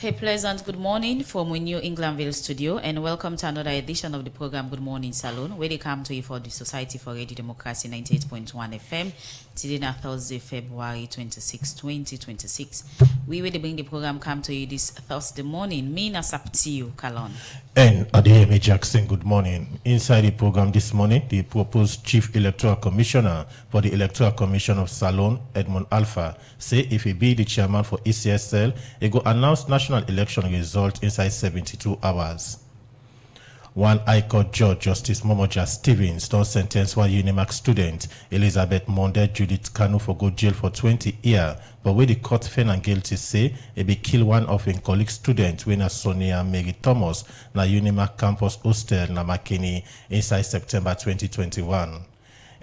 A pleasant good morning from our New Englandville studio, and welcome to another edition of the program Good Morning Salon, where they come to you for the Society for Radio Democracy 98.1 FM. Today, na Thursday, February 26, 2026. We will bring the program come to you this Thursday morning. Me na Saptiu Kalon. And Adeyemi Jackson, good morning. Inside the program this morning, the proposed Chief Electoral Commissioner for the Electoral Commission of Salon, Edmund Alpha, say if he be the chairman for ECSL, he go announce national election result inside 72 hours. One High Court Judge, Justice Momoja Stevens, don't sentence one Unimac student, Elizabeth Monde Judith Kanu, for go jail for 20 years. But where the court found and guilty say, he be kill one of his colleague students, when Sonia Mary Thomas, na Unimac campus hostel na Makini, inside September 2021.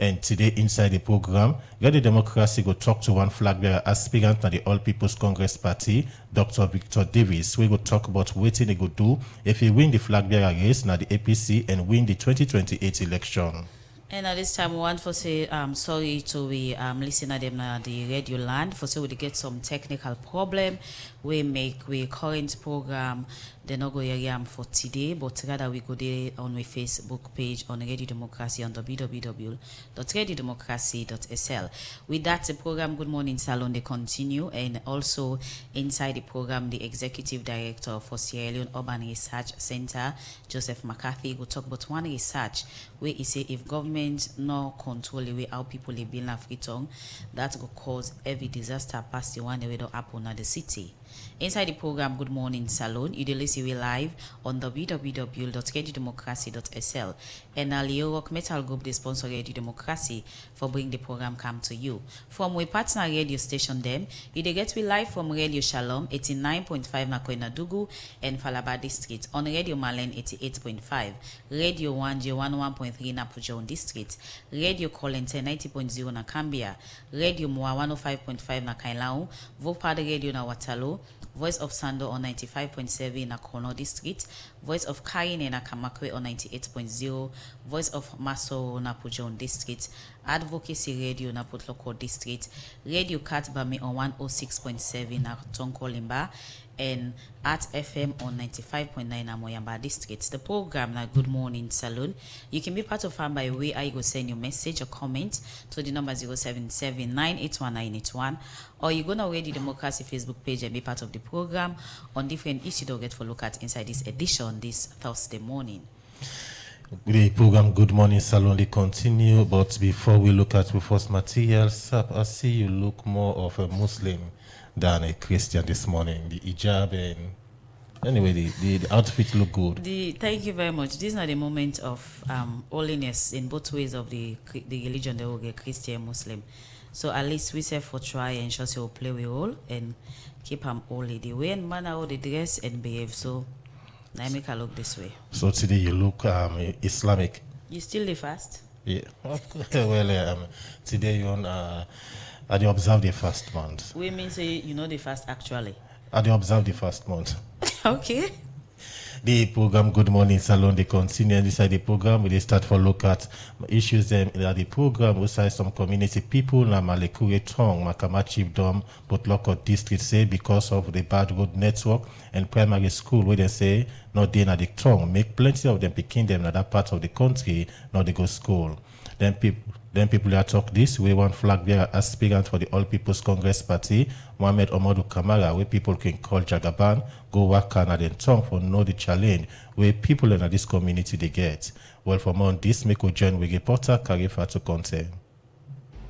And today, inside the program, Radio Democracy go talk to one flag bearer aspirant at the All People's Congress Party, Dr. Victor Davis. We go talk about what he go do if he win the flag bearer race na the APC and win the 2028 election. And at this time, we want to say sorry to we listener them na the radio land for say we get some technical problem. We make we current program they not go area for today, but rather we go there on my Facebook page on Radio Democracy on www.radiodemocracy.sl. With that, the program Good Morning Salon they continue, and also inside the program, the Executive Director for Sierra Leone Urban Research Center, Joseph McCarthy, will talk about one research where he say if government no control the way how people live in Africa, that will cause every disaster past the one that will happen at the city. Inside the program Good Morning Salon, you listen we live on www.radiodemocracy.sl, and Leo Rock Metal Group they sponsor Radio Democracy for bring the program come to you. From we partner radio station them, you get we live from Radio Shalom 89.5 na Dugu and Falaba District, on Radio Malen 88.5, Radio 1J 101.3 na Pujon District, Radio Colente 90.0 na Cambia, Radio Moa 105.5 na Kailao, Vopad Radio na Watalo, Voice of Sando on 95.7 na Kono District, Voice of Kaine na Kamakwe on 98.0, Voice of Maso na Pujon District, Advocacy Radio na Putloko District, Radio Katbame on 106.7 na Tonko Limba, and at FM on 95.9 na Moyamba District. The program na Good Morning Salon. You can be part of it by way I go send your message or comment to the number 077-981-981, or you go to Radio Democracy Facebook page and be part of the program on different issues you'll get for look at inside this edition this Thursday morning. The program Good Morning Salon they continue, but before we look at the first materials, I see you look more of a Muslim than a Christian this morning. The hijab and anyway, the outfit look good. Thank you very much. This is not a moment of holiness in both ways of the religion. They will get Christian, Muslim. So at least we say for try and ensure we will play with all and keep them holy. The way and manner how they dress and behave. So I make her look this way. So today you look Islamic. You still the fast? Yeah. Well, today you on. I do observe the first month. We mean say you know the fast actually. I do observe the first month. Okay. The program Good Morning Salon they continue inside the program. We start for look at issues them in the program. We say some community people na Malekure Tong, Makama Chiefdom, but local district say because of the bad road network and primary school where they say not they na the tongue make plenty of them picking them in that part of the country not they go school. Then people are talk this way one flag bearer aspirant for the All People's Congress Party, Mohamed Omodu Kamara, where people can call Jagaban, go work Canada tongue for know the challenge where people in this community they get. Well, for more on this, make we join with reporter Karifa to content.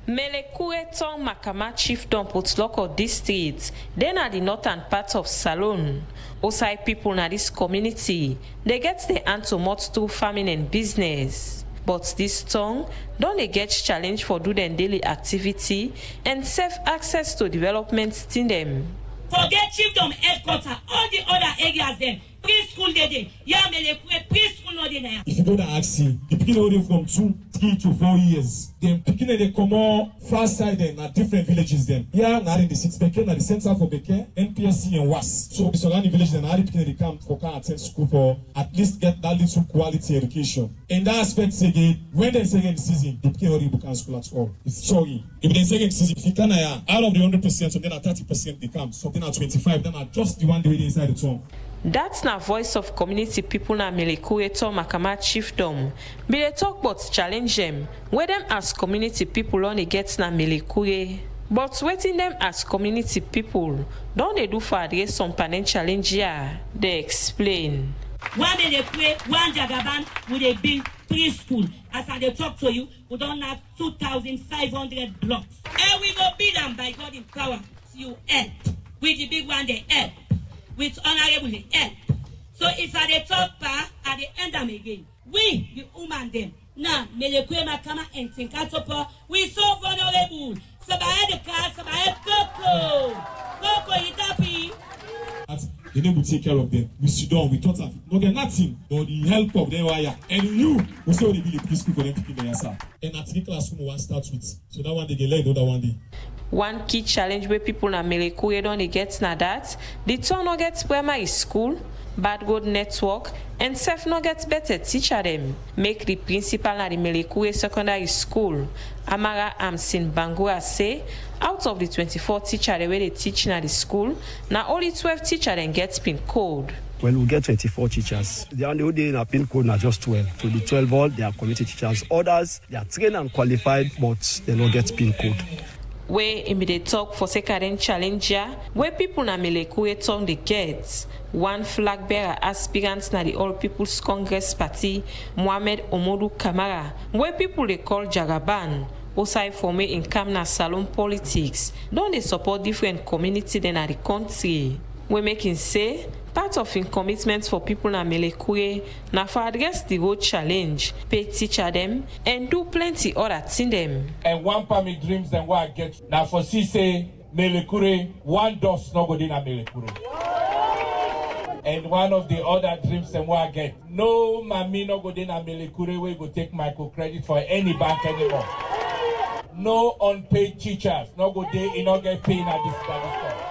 Melekure Tong Makama Chiefdom Potloko District, then at the northern part of Salon. Osai people in this community, they get their hand to much through farming and business. But this tongue don't they get challenge for do their daily activity and safe access to development in them. Forget Chiefdom headquarters, all the other areas then. preschool dey. Yeah, Melekure preschool no dey na. If you go to ask him, the pikin only from 2, 3 to 4 years. Then pikin they come on far side them na different villages them. Here na in the 6 Beke, na the center for Beke, NPSC and WAS. So the surrounding village then na the pikin they come for can attend school for at least get that little quality education. In that aspect again, when they say in the season, the pikin already book school at all. It's sorry. If they say in the season, if you can out of the 100%, something at 30% they come, something at 25, then are just the one way inside the town. That's na voice of community people na Melekure Tom Makama chiefdom. Be they talk about challenge them, where them as community people only get na Melekure. But waiting them as community people, don't they do for address some panel challenge here? They explain. One Melekure, one Jagaban with a big preschool. As I dey talk to you, we don't have 2,500 blocks. And we go beat them by God in power. You help. With the big one, they help. With honorable, they help. So if I dey talk pa, I dey end them again. We, the woman them, now, Melekure Makama and Tinkatopo, we so vulnerable. So by the car, so by Coco. Coco, you happy? The name will take care of them. We sit down, we thought of it. No get nothing, but the help of them wire. And you, we say they be the preschool for them to keep their answer. And at the classroom, one starts with. So that one they get learn, the other one day. One key challenge where people na Melekure don't get na that the town no get primary school, bad good network, and self no get better teacher them. Make the principal na the Melekure secondary school, Amara Amsin Bangura say, out of the 24 teacher the way they teach na the school, now only 12 teacher then get pin code. Well, we get 24 teachers. The only day in a pin code are just 12. So the 12 all, they are community teachers. Others, they are trained and qualified, but they don't get pin code. Where immediate talk for second challenge here, where people na Melekure town they get. One flag bearer aspirant na the All People's Congress Party, Mohamed Omodu Kamara, where people they call Jagaban, also formed in Kamna Salon politics, don't they support different community than the country. We making say, part of in commitments for people na Melekure na for address the road challenge, pay teacher them, and do plenty other thing them. And one permit dreams and what I get now for say Melekure, one does not go in a Melekure. And one of the other dreams and what I get, no mami no go in a Melekure we go take microcredit for any bank anymore. No unpaid teachers, no go there, you not get paid at this time.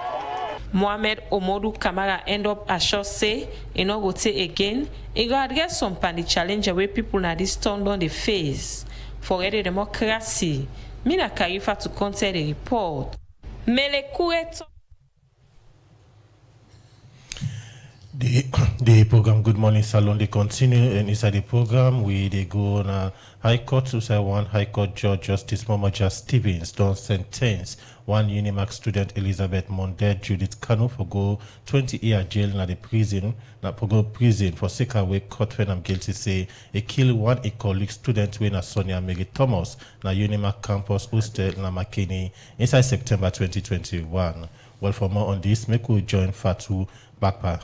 Mohamed Omodu Kamara end up assure say, you know go take again, he go address some pandy challenge where people na this town don dey face. For the democracy, Mina Karifa to contest the report. Melekure The program Good Morning Salon they continue, and inside the program they go on High Court to say one High Court Judge Justice Momoja Stevens don't sentence one Unimax student Elizabeth Monde Judith Kanu for go 20-year jail na the prison na go prison for sake away court when I'm guilty say he kill one a colleague student when na Sonia Mary Thomas na Unimax campus hostel na Makeni inside September 2021. Well, for more on this, make we join Fatu Bakpa.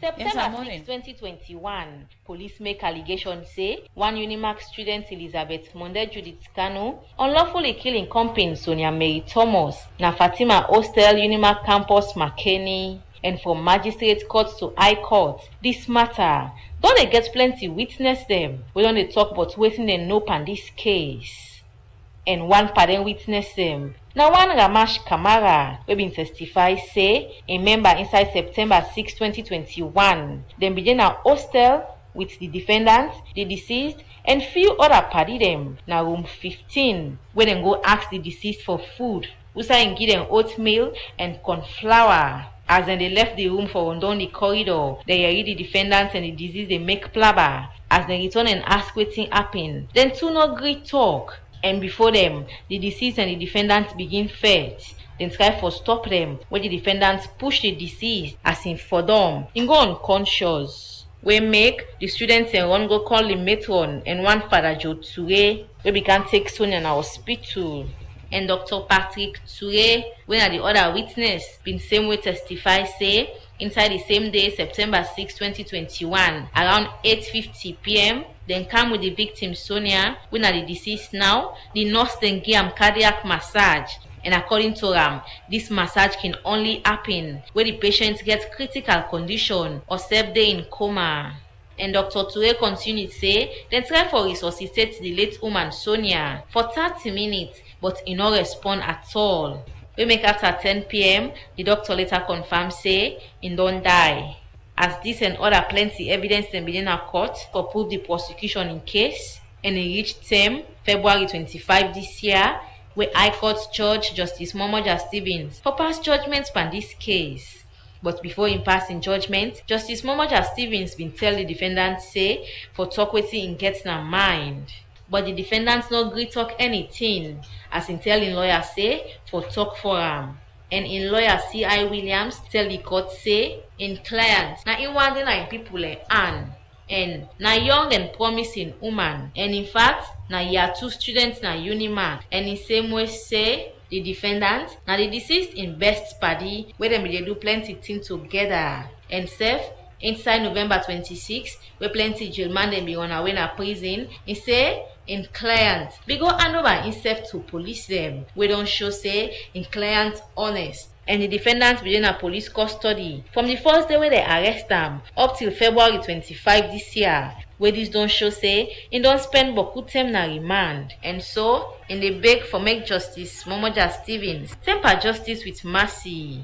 September 6, 2021, police make allegations say one Unimax student Elizabeth Monde Judith Kanu unlawfully killing company Sonia Mary Thomas na Fatima Hostel Unimax campus Makeni, and from magistrate court to high court. This matter don't they get plenty witness them. We don't they talk about waiting and nope on this case. And one parent witness them. Now one Ramash Kamara we been testify say a member inside September 6, 2021. Then begin a hostel with the defendant, the deceased, and few other party them. Now room 15, where then go ask the deceased for food. Usa and give them oatmeal and corn flour. As then they left the room for down the corridor, they hear the defendant and the deceased they make plabber. As they return and ask wetin happen, then two no gree talk. And before them, the deceased and the defendant begin fight. Then try for stop them, where the defendant push the deceased as in for them. He go unconscious. We make the students and one go call the matron and one Father Joe Toure, we began take Sonia in our hospital. And Dr. Patrick Toure, when are the other witness, been same way testify say, inside the same day, September 6, 2021, around 8:50 p.m., then come with the victim Sonia, when are the deceased now, the nurse then give him cardiac massage, And according to Ram, this massage can only happen when the patient gets critical condition or day in coma. And Dr. Ture continued say they try for resuscitate the late woman Sonia for 30 minutes, but he no respond at all. We make after 10 p.m, the doctor later confirmed say he don't die. As this and other plenty evidence dem begin a court for prove the prosecution in case, and it reached term February 25 this year, where High Court Judge Justice Momoja Stevens for pass judgment on this case. But before him passing judgment, Justice Momoja Stevens been tell the defendant say for talk wetin him get na mind. But the defendant no gree talk anything, as him tell him lawyer say for talk for am. And in lawyer C.I. Williams tell the court say in client na him wan dey na him people hand, and na young and promising woman, and in fact na year 2 student na Unimark, and in same way say the defendant na the deceased in best padi wey dem dey do plenty things together, and sef inside November 26 wey plenty jail man dem be run away na prison, he say in client be go hand over himself to police dem wey don show say in client honest, and the defendant be in a police custody from the first day wey they arrest am up till February 25 this year, wey this don show say he don spend boku time na remand. And so in dey beg for make Justice Momoja Stevens temper justice with mercy.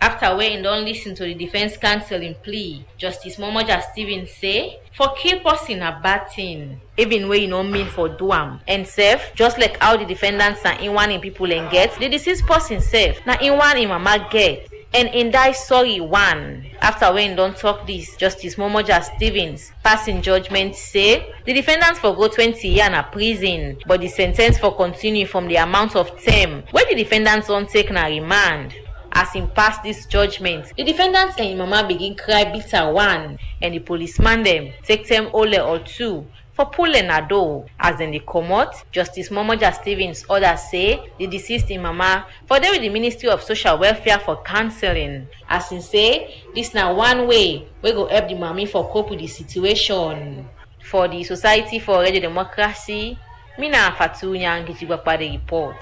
After wey he don listen to the defense counsel in plea, Justice Momoja Stevens say for kill person na bad thing, even wey you no mean for do am. And sef, just like how the defendants na in one in people and get, the deceased person sef na in one in mama get, and in die sorry one. After when don't talk this, Justice Momoja Stevens passing judgment say the defendants for go 20 years na prison, but the sentence for continue from the amount of term where the defendants don't take na remand. As him pass this judgment, the defendants and him mama begin cry bitter one, and the policeman them take them ole or two for pulling a door. As in the comot, Justice Momoja Stevens order say the deceased in mama for there with the Ministry of Social Welfare for counseling. As in say this na one way we go help the mommy for cope with the situation. For the Society for Radio Democracy, Mina Fatunya Ngijibakpa the report.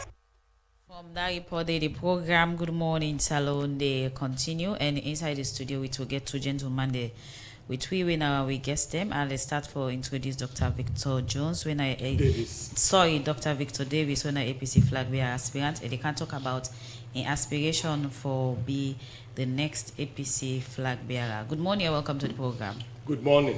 From that report, the program Good Morning Salon, they continue, and inside the studio we will get two gentlemen there. With we guest them, and let's start for introduce Dr. Victor Jones Dr. Victor Davis when I APC flag bearer aspirant, and they can talk about an aspiration for be the next APC flag bearer. Good morning and welcome to the program. Good morning.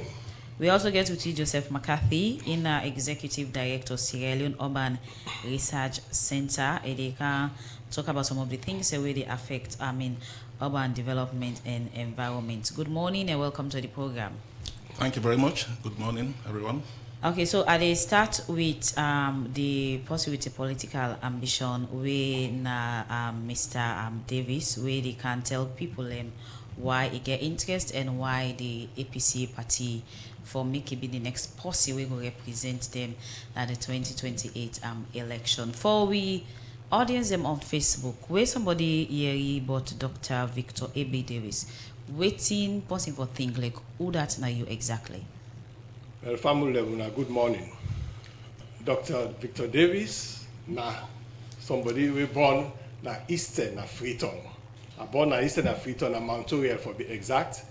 We also get to see Joseph McCarthy, Executive Director, Sierra Leone Urban Research Center, and they can talk about some of the things that really affect urban development and environment. Good morning and welcome to the program. Thank you very much. Good morning, everyone. Okay, so I start with the possibility political ambition where Mr. Davis, where they can tell people why he get interest and why the APC party for make it be the next policy we will represent them at the 2028 election. For we audience them on Facebook, where somebody here about Dr. Victor A.B. Davis, waiting person for things like who that now you exactly? Well, family level, good morning. Dr. Victor Davis, somebody we born na Eastern na Freetown. I born na Eastern na Freetown na Montorial for be exact.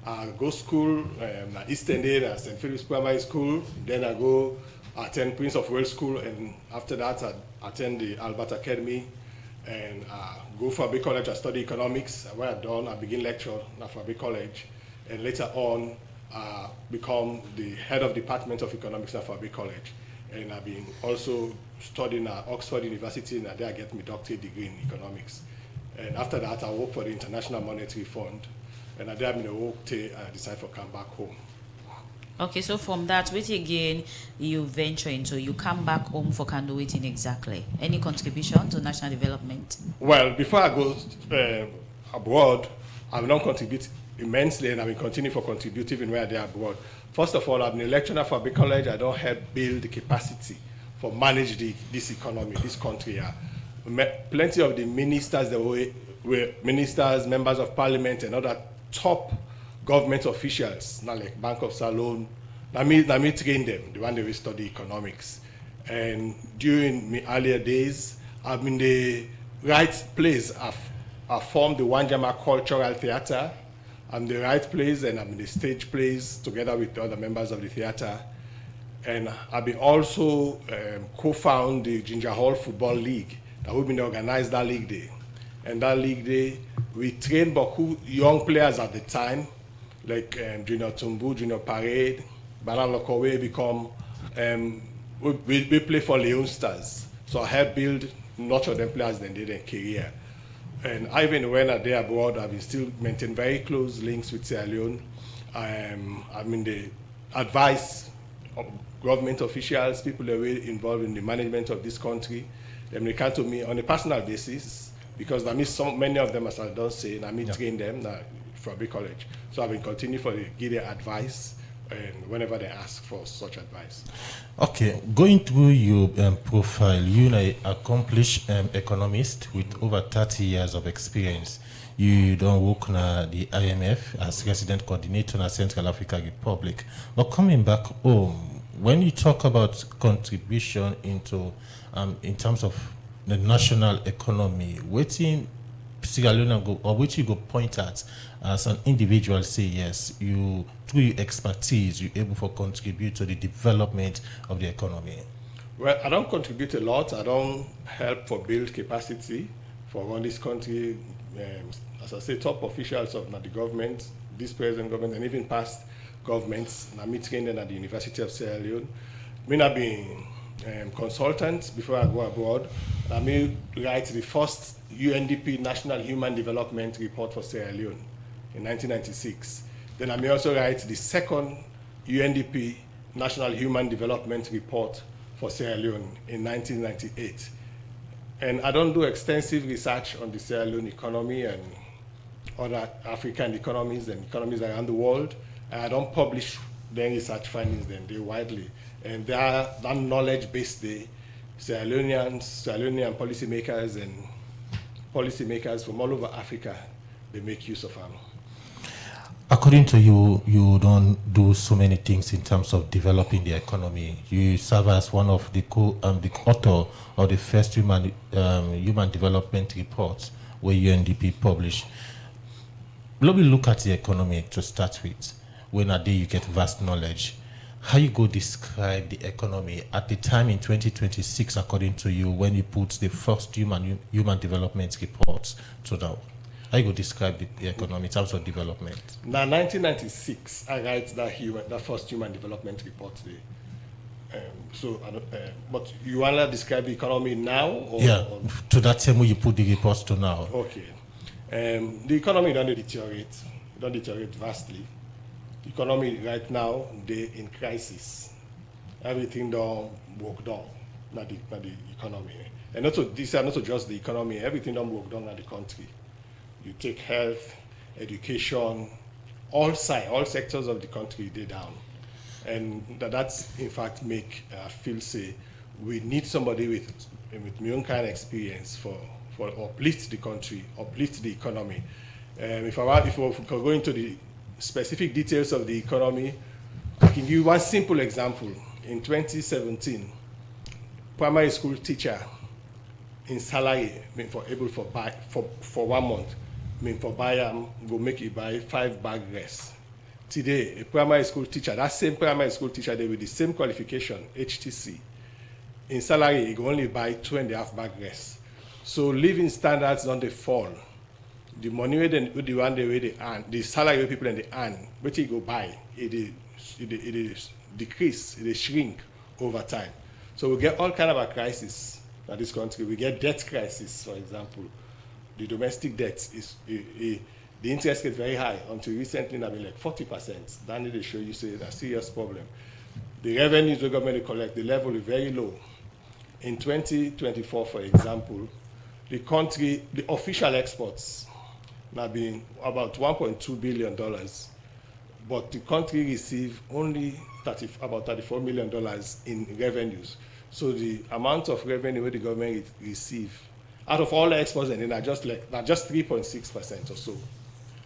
I go school na Eastern Day na St. Philip's Primary School. Then I go attend Prince of Wales School, and after that I attend the Albert Academy and go for Fabric College. I study economics. When I done, I begin lecture at Fabric College, and later on become the head of department of economics at Fabric College. And I've been also studying at Oxford University, and there I get my doctorate degree in economics. And after that, I work for the International Monetary Fund, and I there I work till I decide to come back home. Okay, so from that, what again you venture into, you come back home for can do it in exactly any contribution to national development? Well, before I go abroad, I will not contribute immensely, and I will continue for contributing when they are abroad. First of all, I've been a lecturer for Fabric College. I don't help build the capacity for manage this economy, this country. Plenty of the ministers that were ministers, members of parliament, and other top government officials, not like Bank of Salon, I train them, the one they will study economics. And during my earlier days, I've been the right place I've formed the Wanjama Cultural Theatre. I'm the right place, and I'm in the stage plays together with the other members of the theatre. And I've been also co-found the Ginger Hall Football League that we've been organized that league day. And that league day, we trained Boku young players at the time, like Junior Tumbu, Junior Parade, Banan Lokowe become, we play for Leon Stars. So I helped build much of them players than did in career. And even when I'm there abroad, I've been still maintain very close links with Sierra Leone. I'm in the advice of government officials, people that were involved in the management of this country. They come to me on a personal basis, because I meet many of them, as I don't say, and I meet train them from big college. So I've been continuing to give their advice, and whenever they ask for such advice. Okay, going through your profile, you're an accomplished economist with over 30 years of experience. You don't work in the IMF as resident coordinator in Central African Republic. But coming back home, when you talk about contribution into, in terms of the national economy, waiting Sierra Leone go, or which you go point at as an individual, say yes, you through your expertise, you're able to contribute to the development of the economy? Well, I don't contribute a lot. I don't help for build capacity for run this country. As I say, top officials of the government, this present government, and even past governments, I meet trained at the University of Sierra Leone. I've been consultant before I go abroad. I may write the first UNDP National Human Development Report for Sierra Leone in 1996. Then I may also write the second UNDP National Human Development Report for Sierra Leone in 1998. And I don't do extensive research on the Sierra Leone economy and other African economies and economies around the world. I don't publish their research findings then, they widely. And they are that knowledge-based, the Sierra Leonean policymakers and policymakers from all over Africa, they make use of them. According to you, you don't do so many things in terms of developing the economy. You serve as one of the the author of the first human development report where UNDP published. Let me look at the economy to start with. When a day you get vast knowledge, how you go describe the economy at the time in 2026, according to you, when you put the first human development reports to now? How you go describe the economy in terms of development? Now, 1996, I write that first human development report today. But you want to describe the economy now? Or to that time when you put the reports to now. Okay. The economy don't deteriorate vastly. The economy right now, they're in crisis. Everything don't work down, not the economy. And also, these are not just the economy, everything don't work down in the country. You take health, education, all sectors of the country, they're down. And that's, in fact, make feel say, we need somebody with my own kind of experience for uplift the country, uplift the economy. If we go into the specific details of the economy, I can give you one simple example. In 2017, primary school teacher in salary for 1 month, go make you buy 5 bag rice. Today, a primary school teacher, that same primary school teacher, they with the same qualification, HTC, in salary, he can only buy 2.5 bag rice. So living standards don't they fall. The money they earn, the salary people and they earn, what you go buy, it decrease, it shrink over time. So we get all kind of a crisis in this country. We get debt crisis, for example. The domestic debt is the interest rate very high. Until recently, I've been like 40%. Then they show you say it's a serious problem. The revenues the government collect, the level is very low. In 2024, for example, the country, the official exports have been about $1.2 billion, but the country received only about $34 million in revenues. So the amount of revenue the government receive out of all the exports, and then are just 3.6% or so.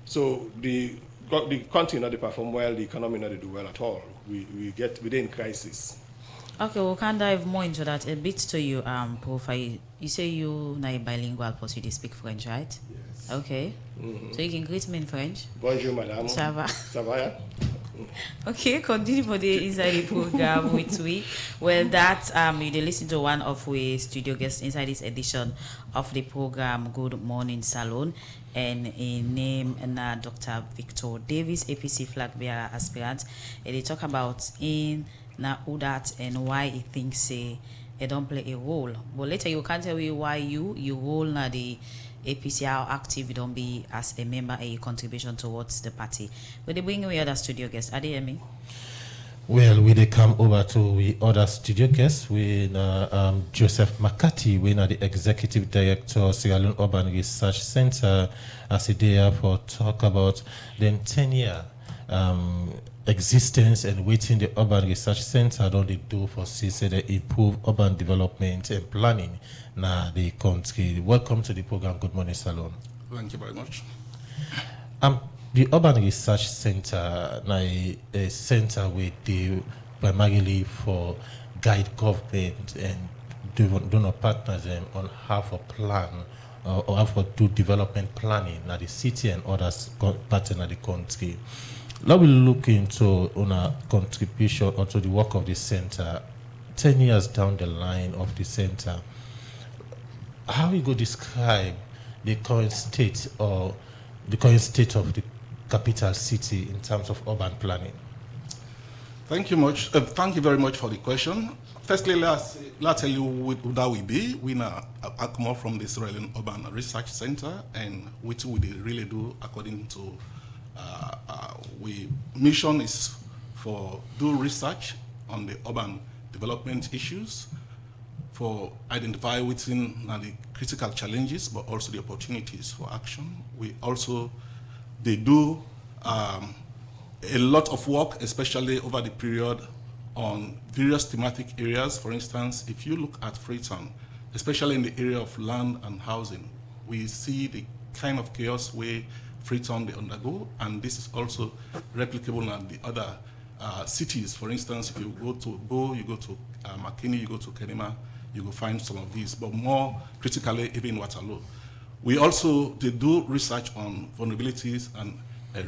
So the country not perform well, the economy not do well at all. We're in crisis. Okay, we can dive more into that a bit to you, profile. You say you are bilingual, but you speak French, right? Yes. Okay. So you can greet me in French. Bonjour, madame. Ça va? Ça va, yeah? Okay, continue for the inside the program with we. Well, that you did listen to one of we studio guests inside this edition of the program Good Morning Salon, and in name Dr. Victor Davis, APC flag bearer aspirant, and they talk about in now who that and why he thinks say they don't play a role. But later you can tell me why you role now the APC, how active you don't be as a member and your contribution towards the party. Will they bring away other studio guests? Are they hear me? Well, we they come over to the other studio guests. We Joseph McCarthy, we are the executive director Sierra Leone Urban Research Center, as a day for talk about the 10-year existence and waiting the Urban Research Center don't they do for say they improve urban development and planning na the country. Welcome to the program. Good Morning Salon. Thank you very much. The Urban Research Center na a center where they primarily for guide government and donor partners them on how to plan or how to do development planning na the city and others parts of the country. Now we look into on a contribution or to the work of the center 10 years down the line of the center. How you go describe the current state or the current state of the capital city in terms of urban planning? Thank you much. Thank you very much for the question. Firstly, let's tell you who that we be. We now come up from the Sierra Leone Urban Research Center, and what we really do according to we mission is for do research on the urban development issues, for identify within the critical challenges, but also the opportunities for action. We also, they do a lot of work, especially over the period on various thematic areas. For instance, if you look at Freetown, especially in the area of land and housing, we see the kind of chaos where Freetown they undergo, and this is also replicable in the other cities. For instance, if you go to Bo, you go to Makini, you go to Kenema, you will find some of these, but more critically, even in Waterloo. We also they do research on vulnerabilities and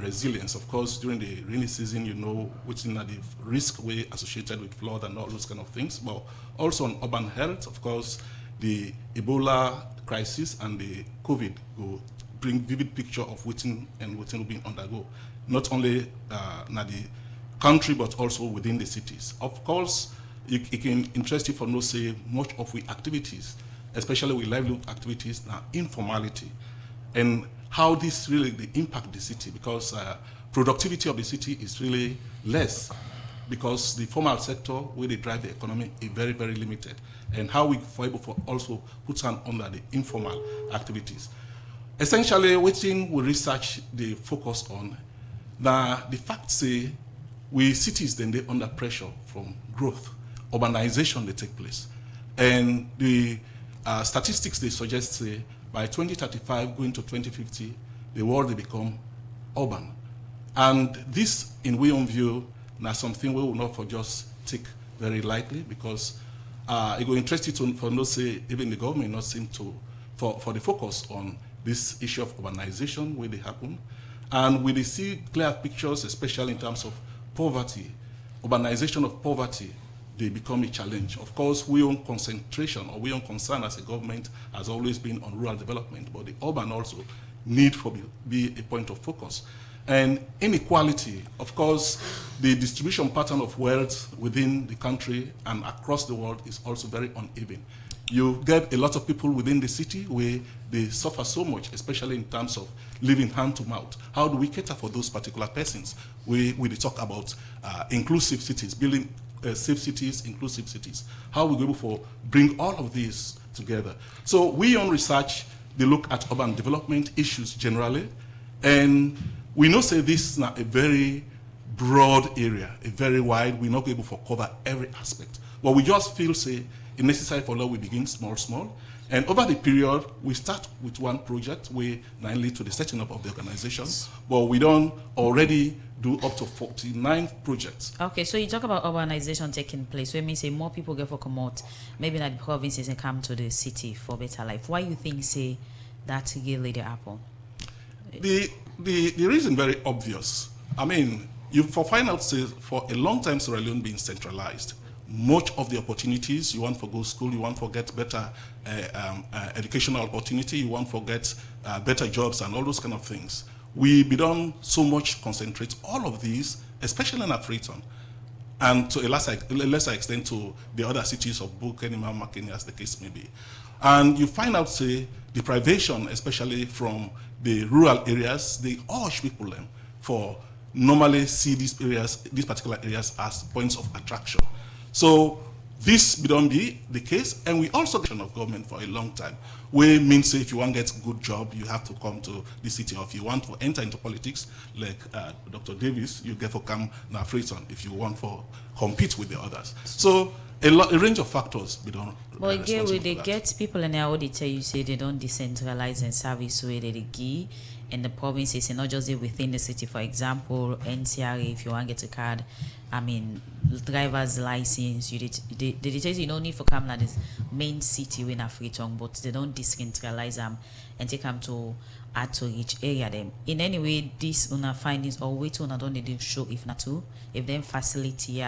resilience. Of course, during the rainy season, you know, which is the risk way associated with flood and all those kind of things, but also on urban health. Of course, the Ebola crisis and the COVID will bring vivid picture of waiting and waiting will be undergo, not only in the country, but also within the cities. Of course, it can interest you for no say much of we activities, especially with livelihood activities, now informality, and how this really they impact the city, because productivity of the city is really less, because the formal sector where they drive the economy is very, very limited, and how we for able to also put on under the informal activities. Essentially, waiting we research the focus on the fact say we cities then they under pressure from growth, urbanization they take place, and the statistics they suggest say by 2035 going to 2050 the world they become urban, and this in we own view now something we will not for just take very lightly, because it will interest you to for no say even the government not seem to for the focus on this issue of urbanization where they happen, and we see clear pictures, especially in terms of poverty, urbanization of poverty, they become a challenge. Of course, we own concentration or we own concern as a government has always been on rural development, but the urban also need for be a point of focus. And inequality, of course, the distribution pattern of wealth within the country and across the world is also very uneven. You get a lot of people within the city where they suffer so much, especially in terms of living hand to mouth. How do we cater for those particular persons? We talk about inclusive cities, building safe cities, inclusive cities. How we go able to bring all of these together? So we on research, they look at urban development issues generally, and we know say this is not a very broad area, a very wide. We're not able to cover every aspect. But we just feel say it's necessary for law we begin small, and over the period we start with one project where now lead to the setting up of the organization, but we don't already do up to 49 projects. Okay, so you talk about urbanization taking place, so it means say more people get for come out, maybe not the provinces and come to the city for better life. Why you think say that really the happen? The reason very obvious. I mean, you for find out say for a long time Sierra Leone being centralized. Much of the opportunities you want for go school, you want for get better educational opportunity, you want for get better jobs and all those kind of things. We don't so much concentrate all of these, especially in Freetown, and to a lesser extent to the other cities of Bukenima, Makeni, as the case may be. And you find out, say, deprivation, especially from the rural areas, they urge people for normally see these particular areas as points of attraction. So this don't be the case, and we also get of government for a long time. We mean say if you want to get a good job, you have to come to the city. Or if you want to enter into politics, like Dr. Davis, you get to come now Freetown if you want to compete with the others. So a range of factors we don't. But again, they get people in there, they tell you say they don't decentralize and service where they give in the provinces and not just within the city. For example, NCRA, if you want to get a card, I mean, driver's license, they tell you don't need for come to this main city in Freetown, but they don't decentralize them and take them to add to each area them. In any way, these una findings or wait on don't need to show if not to, if them facility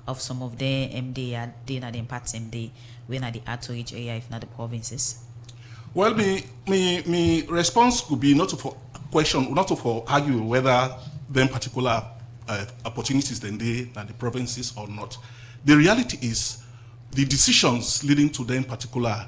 of some of their MD are they not parts MD when are the add to each area if not the provinces. Well, me response could be not for question, not for argue whether them particular opportunities then they are the provinces or not. The reality is the decisions leading to them particular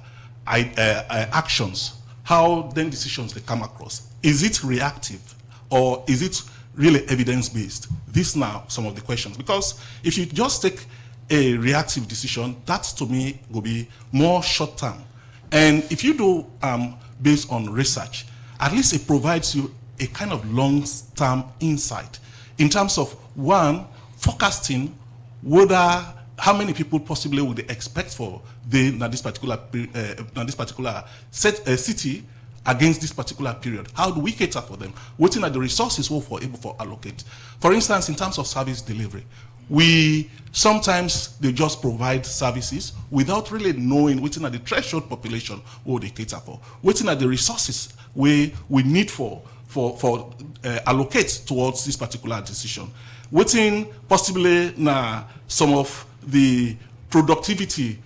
actions, how then decisions they come across. Is it reactive or is it really evidence-based? These now some of the questions. Because if you just take a reactive decision, that to me will be more short-term. And if you do based on research, at least it provides you a kind of long-term insight in terms of, one, forecasting whether how many people possibly would they expect for this particular city against this particular period. How do we cater for them? What are the resources we're able to allocate? For instance, in terms of service delivery, we sometimes they just provide services without really knowing what are the threshold population what they cater for. What are the resources we need for allocate towards this particular decision. Waiting possibly now some of the productivity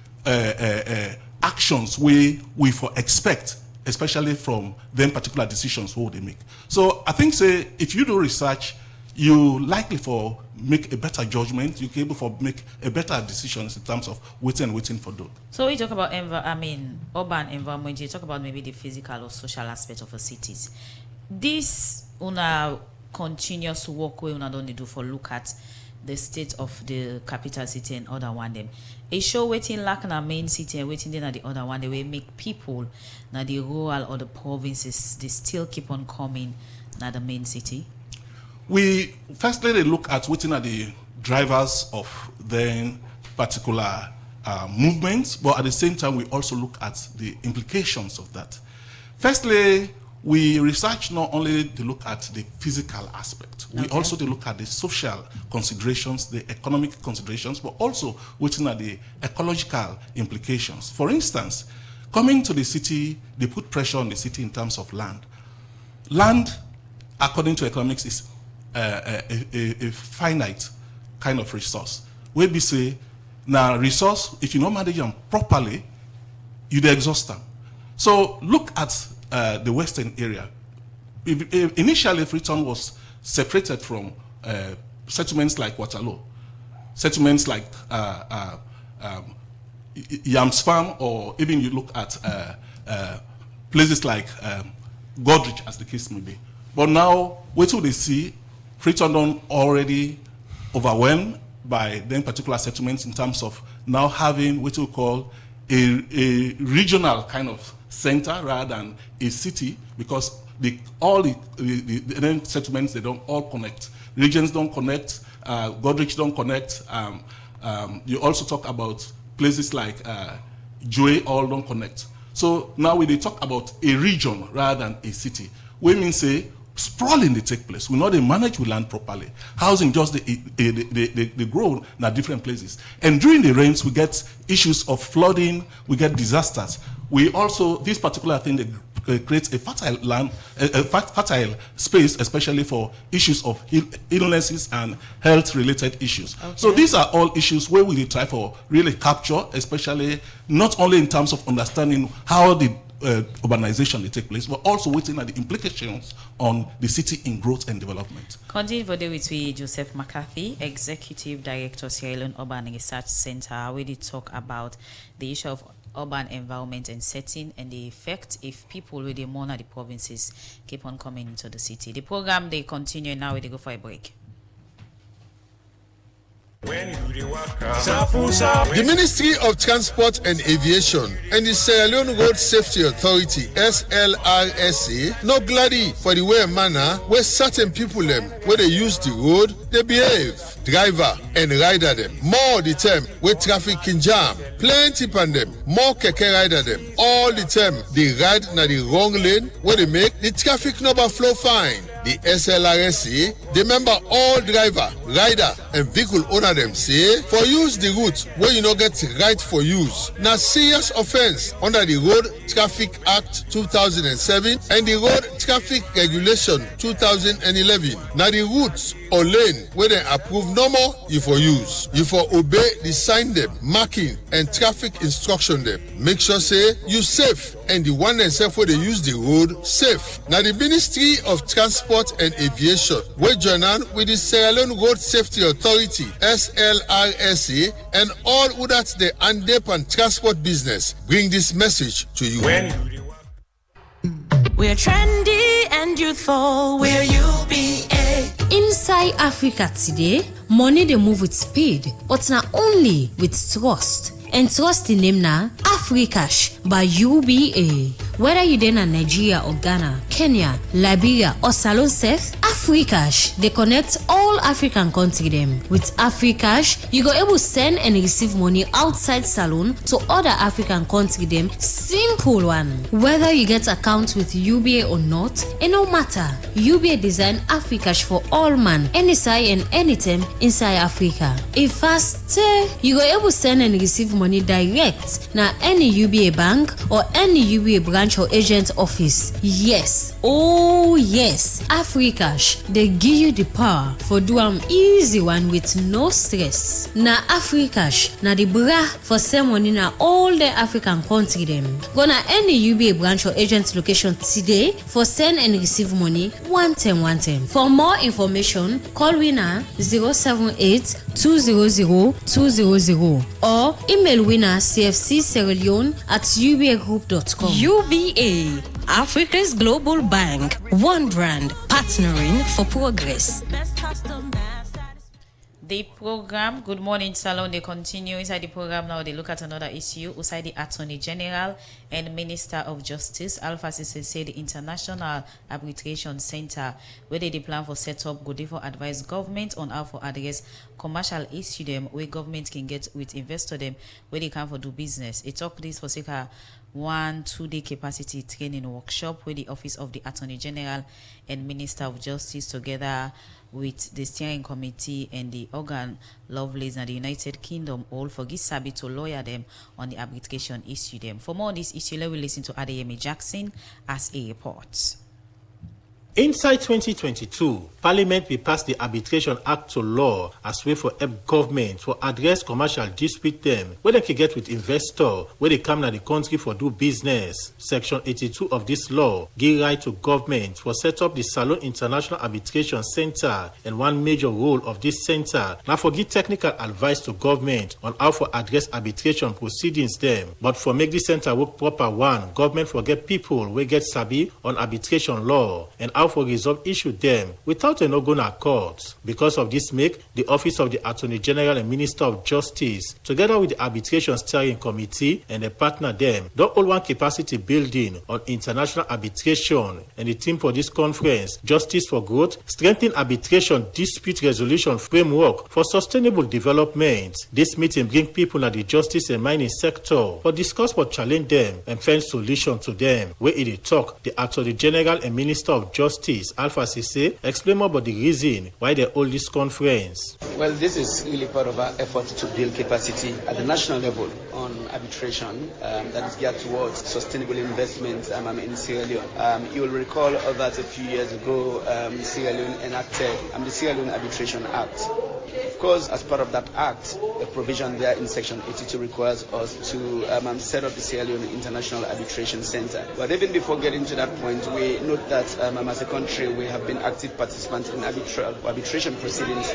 actions we for expect, especially from them particular decisions what they make. So I think say if you do research, you likely for make a better judgment, you can able for make a better decisions in terms of waiting for those. So we talk about urban environment, you talk about maybe the physical or social aspect of a cities. This una continuous work we una don't do for look at the state of the capital city and other one them. It show waiting lack na main city and waiting then at the other one they will make people na the rural or the provinces they still keep on coming na the main city. We firstly look at what are the drivers of then particular movements, but at the same time we also look at the implications of that. Firstly, we research not only to look at the physical aspect, we also to look at the social considerations, the economic considerations, but also what are the ecological implications. For instance, coming to the city, they put pressure on the city in terms of land. Land, according to economics, is a finite kind of resource. Where we say, now resource, if you don't manage them properly, you'd exhaust them. So look at the western area. Initially, Freetown was separated from settlements like Waterloo, settlements like Yams Farm, or even you look at places like Godrich, as the case may be. But now, wait till they see Freetown already overwhelmed by them particular settlements in terms of now having what we call a regional kind of center rather than a city, because all the settlements, they don't all connect. Regions don't connect, Godrich don't connect. You also talk about places like Joy, all don't connect. So now we talk about a region rather than a city. We mean say sprawling they take place. We know they manage we land properly. Housing just they grow in different places. And during the rains, we get issues of flooding, we get disasters. We also, this particular thing creates a fertile land, a fertile space, especially for issues of illnesses and health-related issues. Okay. So these are all issues where we try for really capture, especially not only in terms of understanding how the urbanization will take place, but also waiting at the implications on the city in growth and development. Continue for with me, Joseph McCarthy, Executive Director, Sierra Leone Urban Research Center. We did talk about the issue of urban environment and setting and the effect if people with the more the provinces keep on coming into the city. The program they continue now. They go for a break. The Ministry of Transport and Aviation and the Sierra Leone Road Safety Authority (SLRSA) no gladdy for the way and manner where certain people them where they use the road they behave. Driver and rider them more the time where traffic can jam. Plenty pan them more keke rider them all the time they ride na the wrong lane where they make the traffic number flow fine. The SLRSA, they member all driver, rider, and vehicle owner them say for use the route where you no get right for use. Now serious offense under the Road Traffic Act 2007 and the Road Traffic Regulation 2011. Now the routes or lane where they approve no more you for use. You for obey the sign them, marking and traffic instruction them. Make sure say you safe and the one themselves where they use the road safe. Now the Ministry of Transport and Aviation will join on with the Sierra Leone Road Safety Authority (SLRSA) and all who that the UNDEP and transport business bring this message to you. We're trendy and youthful. We're UBA. Inside Africa today, money they move with speed, but not only with trust. And trust in name na Africash by UBA. Whether you in Nigeria or Ghana, Kenya, Liberia or Salon Seth, Africash, they connect all African countries them. With Africash, you go able send and receive money outside Salon to other African countries them. Simple one. Whether you get account with UBA or not, it no matter. UBA design Africash for all man, any size and anytime inside Africa. If fast, you go able send and receive money direct na any UBA bank or any UBA branch or agent office. Yes, oh yes, Africash, they give you the power for do easy one with no stress. Na Africash, na the bra for send money na all the African country them. Go na any UBA branch or agent location today for send and receive money one time. For more information, call we na 078-200-200 or email winner cfcsierraleone@ubagroup.com. UBA, Africa's global bank. One brand, partnering for progress. The program, Good Morning Salon, they continue. Inside the program now, they look at another issue. Inside the Attorney General and Minister of Justice, Alpha Sise say the International Arbitration Center, where they plan for set up, go for advise government on how for address commercial issue them, where government can get with investor them, where they can for do business. It talk this for circa 1-2 day capacity training workshop where the Office of the Attorney General and Minister of Justice together with the steering committee and the organ Lovelace and the United Kingdom all for Gisabi to lawyer them on the arbitration issue them. For more on this issue, let me listen to Adeyemi Jackson as a report. Inside 2022, Parliament will pass the Arbitration Act to law as way for help government to address commercial dispute them where they can get with investor where they come to the country for do business. Section 82 of this law give right to government for set up the Salon International Arbitration Center, and one major role of this center now for give technical advice to government on how for address arbitration proceedings them. But for make this center work proper one, government for get people we get sabi on arbitration law and how for resolve issue them without a no-go court. Because of this make the Office of the Attorney General and Minister of Justice together with the Arbitration Steering Committee and the partner them don't all one capacity building on international arbitration, and the theme for this conference, Justice for Growth, strengthen arbitration dispute resolution framework for sustainable development. This meeting bring people at the justice and mining sector for discuss what challenge them and find solution to them. Where it talk, the Attorney General and Minister of Justice Justice, Alpha Sise, explain more about the reason why they hold this conference. Well, this is really part of our effort to build capacity at the national level on arbitration that is geared towards sustainable investment in Sierra Leone. You will recall that a few years ago, Sierra Leone enacted the Sierra Leone Arbitration Act. Of course, as part of that act, the provision there in Section 82 requires us to set up the Sierra Leone International Arbitration Center. But even before getting to that point, we note that as a country, we have been active participants in arbitration proceedings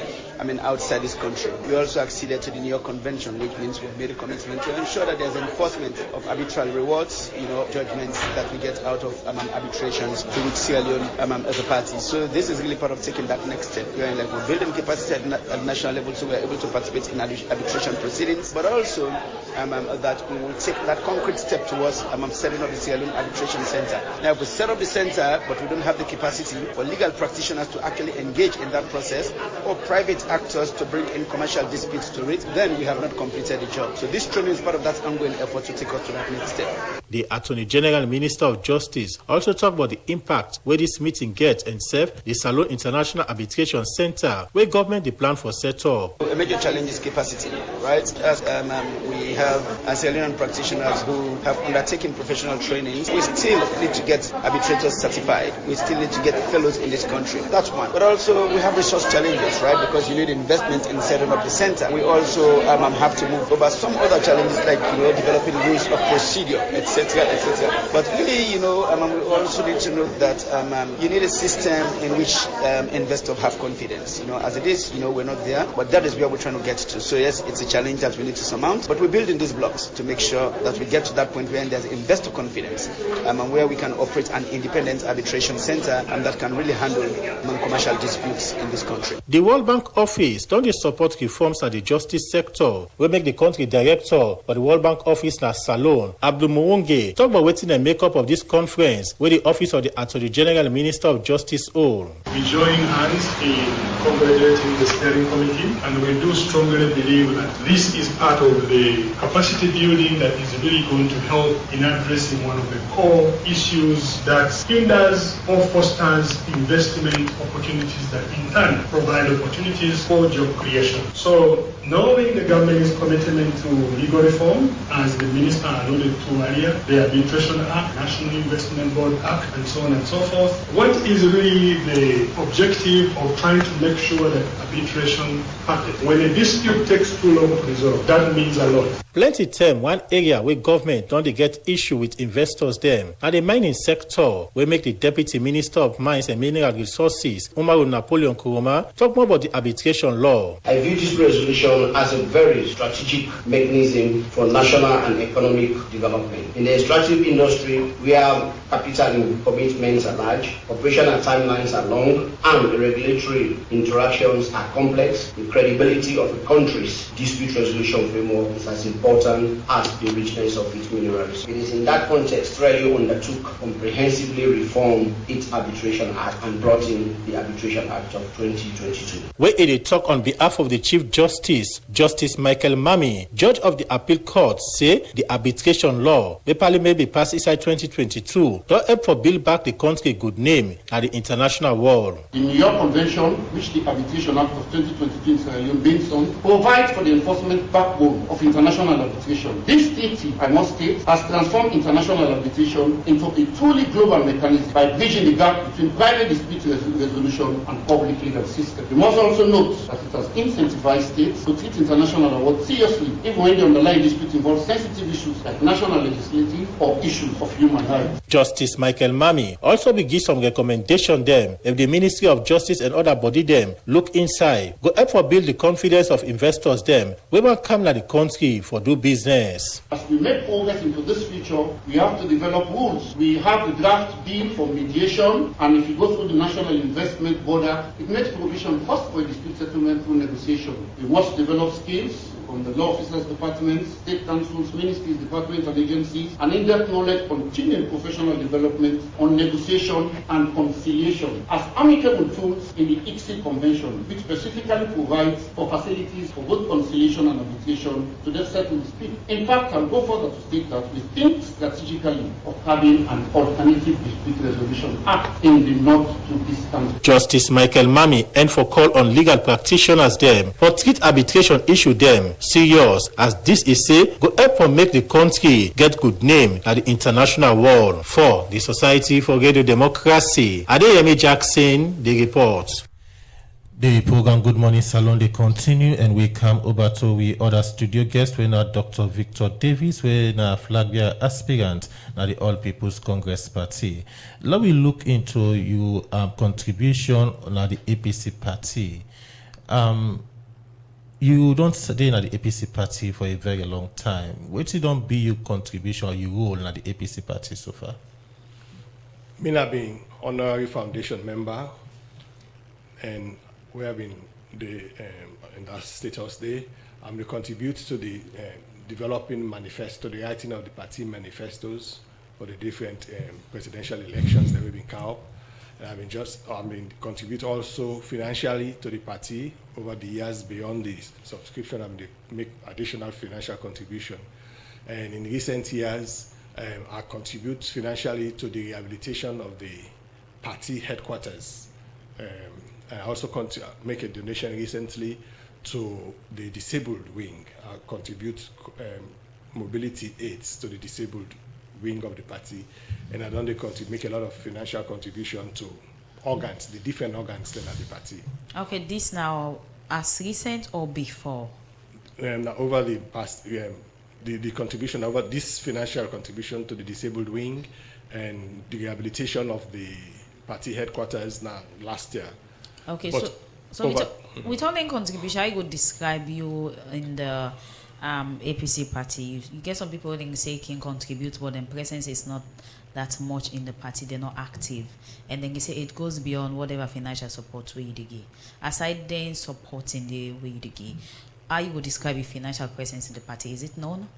outside this country. We also acceded to the New York Convention, which means we've made a commitment to ensure that there's enforcement of arbitral rewards, judgments that we get out of arbitrations to which Sierra Leone as a party. So this is really part of taking that next step. We're building capacity at national level, so we're able to participate in arbitration proceedings, but also that we will take that concrete step towards setting up the Sierra Leone Arbitration Center. Now, if we set up the center, but we don't have the capacity for legal practitioners to actually engage in that process, or private actors to bring in commercial disputes to it, then we have not completed the job. So this training is part of that ongoing effort to take us to that next step. The Attorney General Minister of Justice also talked about the impact where this meeting gets and serve the Salone International Arbitration Center, where government the plan for set up. A major challenge is capacity, right? As we have Sierra Leone practitioners who have undertaken professional trainings, we still need to get arbitrators certified. We still need to get fellows in this country. That's one. But also we have resource challenges, right? Because you need investment in setting up the center. We also have to move over some other challenges like developing rules of procedure, etc., etc. But really, we also need to note that you need a system in which investors have confidence. As it is, we're not there, but that is where we're trying to get to. So yes, it's a challenge that we need to surmount, but we're building these blocks to make sure that we get to that point where there's investor confidence and where we can operate an independent arbitration center that can really handle non-commercial disputes in this country. The World Bank office don't they support reforms at the justice sector. We make the country director for the World Bank office na Salone, Abdul Muwonge, talk about waiting and makeup of this conference where the office of the Attorney General Minister of Justice hold. We join hands in congratulating the steering committee, and we do strongly believe that this is part of the capacity building that is really going to help in addressing one of the core issues that hinders or fosters investment opportunities that in turn provide opportunities for job creation. So knowing the government's commitment to legal reform, as the minister alluded to earlier, the Arbitration Act, National Investment Board Act, and so on and so forth, what is really the objective of trying to make sure that arbitration happens? When a dispute takes too long to resolve, that means a lot. Plenty time, one area where government don't get issue with investors them. At the mining sector, we make the Deputy Minister of Mines and Mineral Resources, Umaru Napoleon Kuruma, talk more about the arbitration law. I view this resolution as a very strategic mechanism for national and economic development. In the extractive industry, where capital commitments are large, operational timelines are long, and the regulatory interactions are complex, the credibility of a country's dispute resolution framework is as important as the richness of its minerals. It is in that context Sierra Leone undertook comprehensively reform its Arbitration Act and brought in the Arbitration Act of 2022. Where it talk on behalf of the Chief Justice, Justice Michael Mami, Judge of the Appeal Court, say the arbitration law, the Parliament be passed inside 2022, don't help for build back the country good name at the international world. The New York Convention, which the Arbitration Act of 2022 in Sierra Leone based on, provides for the enforcement backbone of international arbitration. This treaty, I must state, has transformed international arbitration into a truly global mechanism by bridging the gap between private dispute resolution and public legal system. We must also note that it has incentivized states to treat international awards seriously, even when the underlying dispute involves sensitive issues like national legislative or issues of human rights. Justice Michael Mami also be give some recommendation them if the Ministry of Justice and other body them look inside, go help for build the confidence of investors them, we will come to the country for do business. As we make progress into this future, we have to develop rules. We have the draft bill for mediation, and if you go through the National Investment Board Act, it makes provision first for a dispute settlement through negotiation. We must develop skills, from the law officers departments, state councils, ministries, departments and agencies, an in-depth knowledge on team and professional development, on negotiation and conciliation as amicable tools in the ICSI Convention, which specifically provides for facilities for both conciliation and arbitration to then settle dispute. In fact, I'll go further to state that we think strategically of having an alternative dispute resolution act in the not too distant. Justice Michael Mami and for call on legal practitioners them for treat arbitration issue them serious, as this is say go help for make the country get good name at the international world. For the Society for Radio Democracy, Adeyemi Jackson, the report. The program Good Morning Salon they continue, and we come over to we other studio guest. We now Dr. Victor Davis, we now flag bearer aspirant now the All People's Congress Party. Let me look into your contribution now the APC Party. You don't stay in the APC Party for a very long time. What don't be your contribution or your role in the APC Party so far? Me have been honorary foundation member, and we have been in that status there. We contribute to the developing manifesto, the writing of the party manifestos for the different presidential elections that we've been carried out. And contribute also financially to the party over the years beyond the subscription. They make additional financial contribution. And in recent years, I contribute financially to the rehabilitation of the party headquarters. I also make a donation recently to the disabled wing. I contribute mobility aids to the disabled wing of the party, and I don't make a lot of financial contribution to organs, the different organs that are the party. Okay, this now as recent or before? Over the past, the contribution over this financial contribution to the disabled wing and the rehabilitation of the party headquarters now last year. Okay, so with only contribution, I would describe you in the APC party. You get some people who say can contribute, but their presence is not that much in the party. They're not active, and then you say it goes beyond whatever financial support we give. Aside then supporting the way you give, how you would describe your financial presence in the party? Is it known?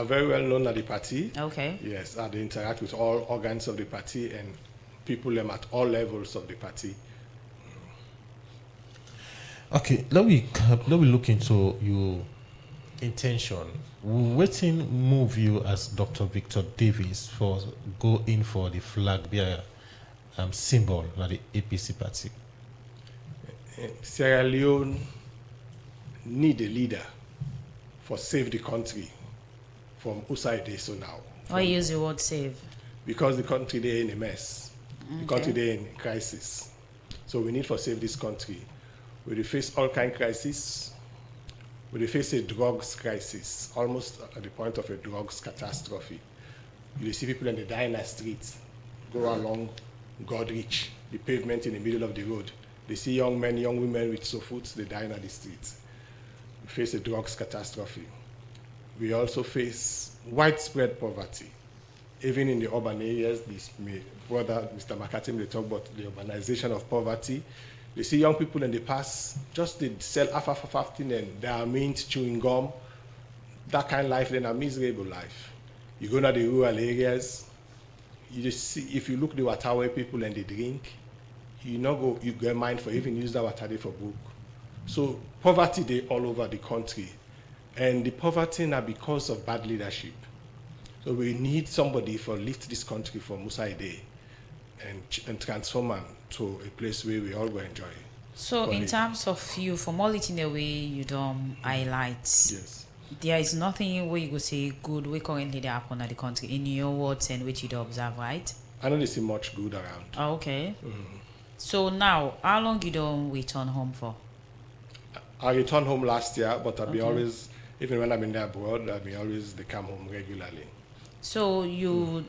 Very well known at the party. Okay. Yes, they interact with all organs of the party and people at all levels of the party. Okay, let me look into your intention. Waiting move you as Dr. Victor Davis for go in for the flag bearer symbol of the APC party? Sierra Leone need a leader for save the country from outside so now. Why use the word save? Because the country they in a mess. Okay. The country they in crisis. So we need to save this country. We face all kind of crises. We face a drugs crisis, almost at the point of a drugs catastrophe. You see people in the dying streets, go along Godrich, the pavement in the middle of the road. They see young men, young women with sofoots, they die in the streets. We face a drugs catastrophe. We also face widespread poverty. Even in the urban areas, brother Mr. McCarthy, they talk about the urbanization of poverty. They see young people in the past, just they sell half thing and they are mint chewing gum. That kind of life, then a miserable life. You go to the rural areas, you just see, if you look the water where people and they drink, you get mind for even use that water for book. So poverty they all over the country. And the poverty now because of bad leadership. So we need somebody for lift this country from Musaide and transform them to a place where we all go enjoy. So in terms of you, from all it in a way you don't highlight, yes, there is nothing where you go say good we currently they happen at the country in your words and which you do observe, right? I don't see much good around. Oh, okay. So now, how long you don't return home for? I returned home last year, but I've been always, even when I've been there abroad, I've been always they come home regularly. So you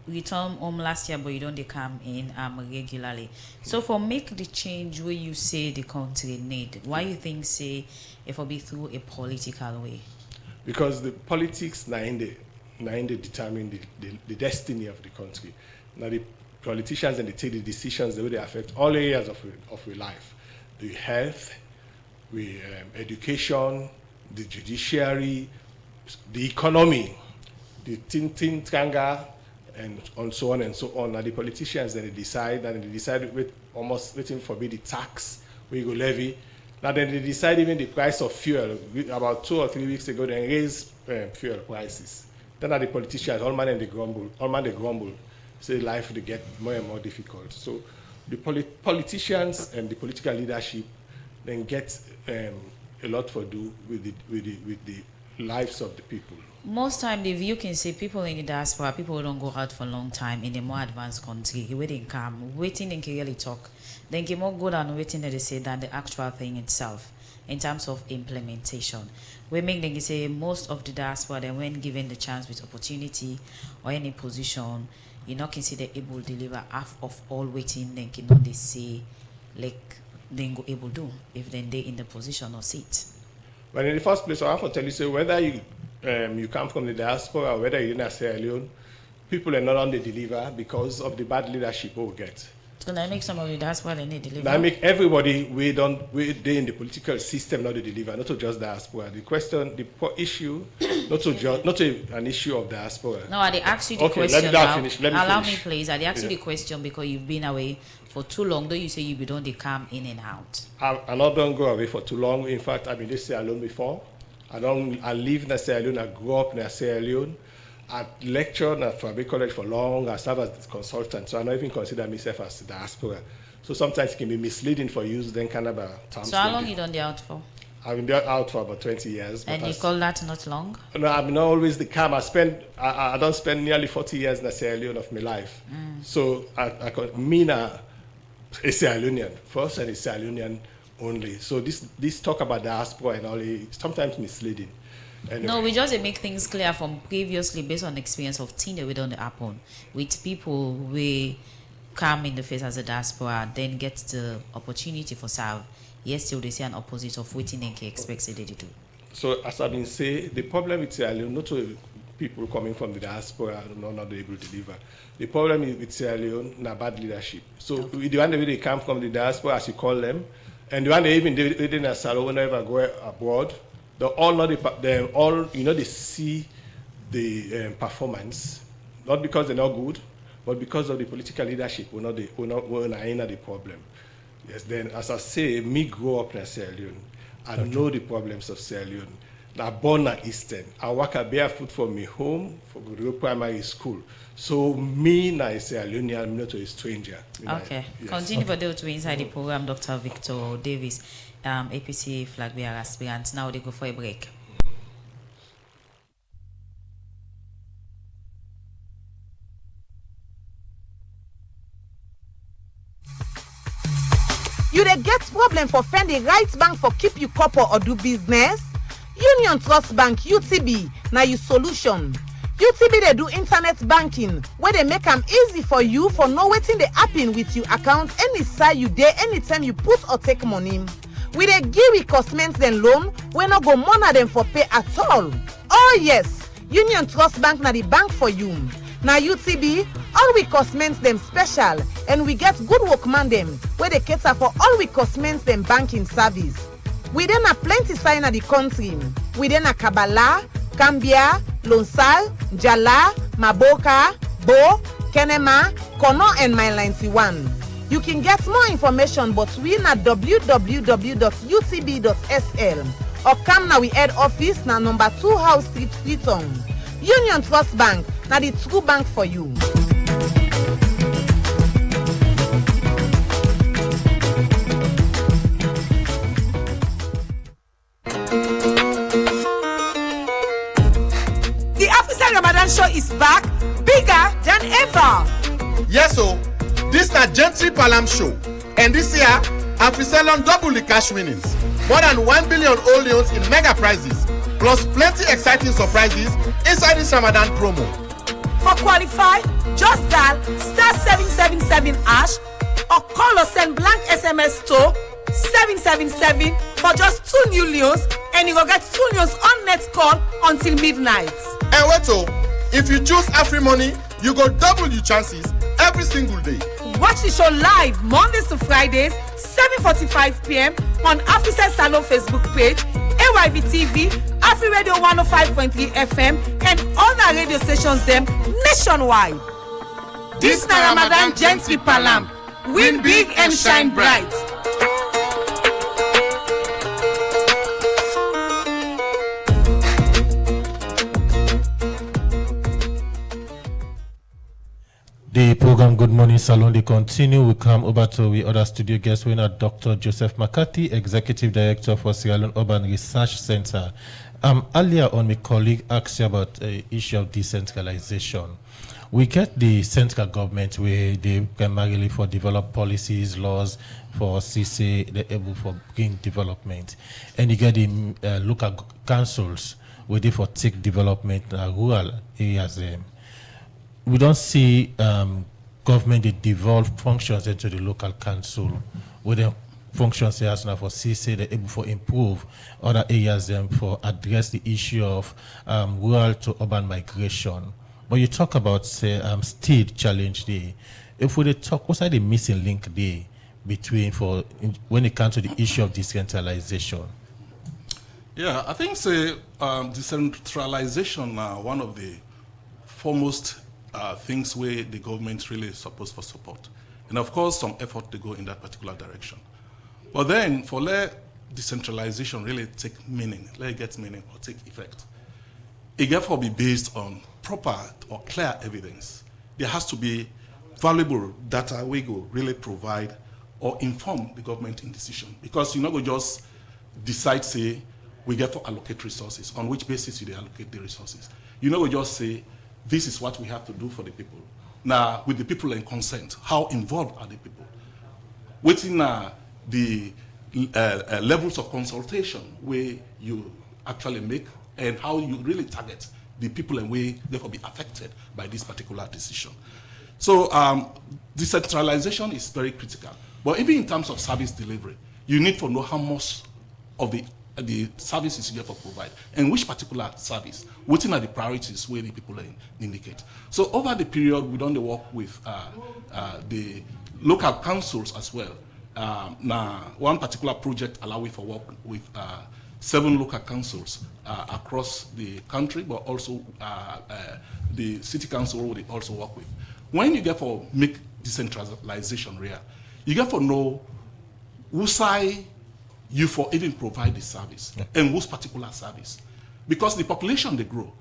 return home last year, but you don't come in regularly. So for make the change where you say the country need, why you think say it will be through a political way? Because the politics now determine the destiny of the country. Now the politicians and they take the decisions the way they affect all areas of life, the health, education, the judiciary, the economy, the tin-tanga, and so on and so on. Now the politicians then they decide with almost waiting for the tax we go levy. Now then they decide even the price of fuel. About 2 or 3 weeks ago, they raise fuel prices. Then the politicians, all man they grumble, say life they get more and more difficult. So the politicians and the political leadership then get a lot to do with the lives of the people. Most time, the view can say people in the diaspora, people who don't go out for a long time in a more advanced country, where they come, waiting and can really talk. They can more good on waiting that they say than the actual thing itself in terms of implementation. We make them say most of the diaspora, then when given the chance with opportunity or any position, you not consider able to deliver half of all waiting, then cannot they say like they go able to do if then they in the position or seat. But in the first place, I have to tell you, so whether you come from the diaspora or whether you're in Sierra Leone, people are not on the deliver because of the bad leadership we get. So that makes some of the diaspora they deliver. That make everybody we they in the political system not to deliver, not to just diaspora. The issue, not an issue of diaspora. No, I ask you the question. Let me finish. Allow me, please. I ask you the question because you've been away for too long. Though you say you don't, they come in and out. I don't go away for too long. In fact, I've been in Sierra Leone before. I live in Sierra Leone. I grew up in Sierra Leone. I lectured at Fabric College for long. I served as a consultant, so I don't even consider myself as diaspora. So sometimes it can be misleading for use then kind of terms. So how long you done the out for? I've been out for about 20 years. And you call that not long? No, I'm not always the calm. I don't spend nearly 40 years in Sierra Leone of my life. So I mean a Sierra Leonean. First and a Sierra Leonean only. So this talk about diaspora and all is sometimes misleading. Anyway. No, we just make things clear from previously based on experience of teen we don't happen with people we come in the face as a diaspora, then get the opportunity for serve. Yes, still they see an opposite of waiting and expects they do. So as I've been saying, the problem with Sierra Leone, not to people coming from the diaspora not able to deliver. The problem with Sierra Leone is bad leadership. So the one way they come from the diaspora, as you call them, and the one they even did in a salon whenever go abroad. They see the performance, not because they're not good, but because of the political leadership. We're not the problem. Yes, then as I say, me grow up in Sierra Leone. I know the problems of Sierra Leone. I born at Eastern. I work barefoot from my home for the primary school. So me na Sierra Leone, I'm not a stranger. Okay. Yes. Continue for those inside the program, Dr. Victor Davis. APC flag bearer aspirants. Now they go for a break. You dey get problem for find the right bank for keep you couple or do business? Union Trust Bank UTB na your solution. UTB they do internet banking where they make them easy for you for know wetin dey happen with your account any side you dey anytime you put or take money. We dey give reimbursement then loan, we no go monitor them for pay at all. Oh yes, Union Trust Bank na the bank for you. Now UTB, all reimbursements them special and we get good workman them where they cater for all reimbursements them banking service. We then have plenty sign at the country. We then have Kabbalah, Gambia, Lonsal, Jala, Maboka, Bo, Kenema, Kono and Mile 91. You can get more information but we at www.utb.sl or come now we head office na number 2 House Street, Freetown. Union Trust Bank, na the true bank for you. The African Ramadan show is back, bigger than ever. Yes, so this is a Gentry Palam show, and this year, AfriCellon double the cash winnings. More than 1 billion Oleons in mega prizes, plus plenty exciting surprises inside this Ramadan promo. For qualify, just dial *777# or call or send blank SMS to 777 for just 2 new Leons, and you will get 2 Leons on net call until midnight. And wait, if you choose AfriMoney, you go double your chances every single day. Watch the show live Mondays to Fridays, 7:45 p.m. on AfriCell Salon Facebook page, AYV TV, Afri Radio 105.3 FM, and other radio stations them nationwide. This na Ramadan Gentry Palam. Win big and shine bright. The program Good Morning Salon, they continue. We come over to the other studio guest. We have Dr. Joseph McCarthy, Executive Director for Sierra Leone Urban Research Center. Earlier on, my colleague asked you about the issue of decentralization. We get the central government where they primarily for develop policies, laws for CC, they're able for bring development. And you get the local councils where they for take development rural areas. We don't see government they devolve functions into the local council where the functions as now for CC they're able for improve other areas for address the issue of rural to urban migration. But you talk about say still challenge there. If we talk, what's the missing link there between when it comes to the issue of decentralization? Yeah, I think say decentralization are one of the foremost things where the government really is supposed for support. And of course, some effort to go in that particular direction. But then, for let decentralization really take meaning, let it get meaning or take effect, it therefore be based on proper or clear evidence. There has to be valuable data we go really provide or inform the government in decision. Because you're not going to just decide, say, we get to allocate resources. On which basis you allocate the resources? You're not going to just say, this is what we have to do for the people. Now, with the people in consent, how involved are the people? Within the levels of consultation where you actually make and how you really target the people and way therefore be affected by this particular decision. So decentralization is very critical. But even in terms of service delivery, you need to know how much of the services you have to provide and which particular service, what are the priorities where the people indicate. So over the period, we don't work with the local councils as well. Now, one particular project allow we for work with 7 local councils across the country, but also the city council we also work with. When you get for make decentralization real, you get for know who side you for even provide the service and whose particular service. Because the population, they grow.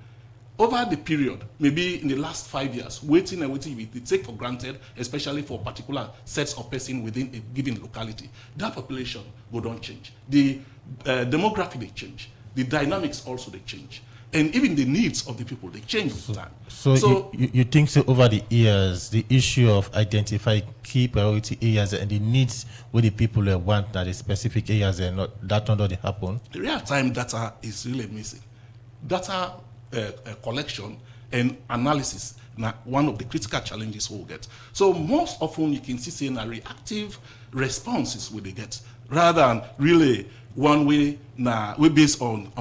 Over the period, maybe in the last 5 years, waiting we take for granted, especially for particular sets of person within a given locality, that population will don't change. The demography, they change. The dynamics also, they change. And even the needs of the people, they change with time. So you think so over the years, the issue of identifying key priority areas and the needs where the people want that the specific areas are not, that don't happen? The real-time data is really missing. Data collection and analysis now one of the critical challenges we'll get. So most often you can see saying a reactive responses we they get rather than really one way now we based on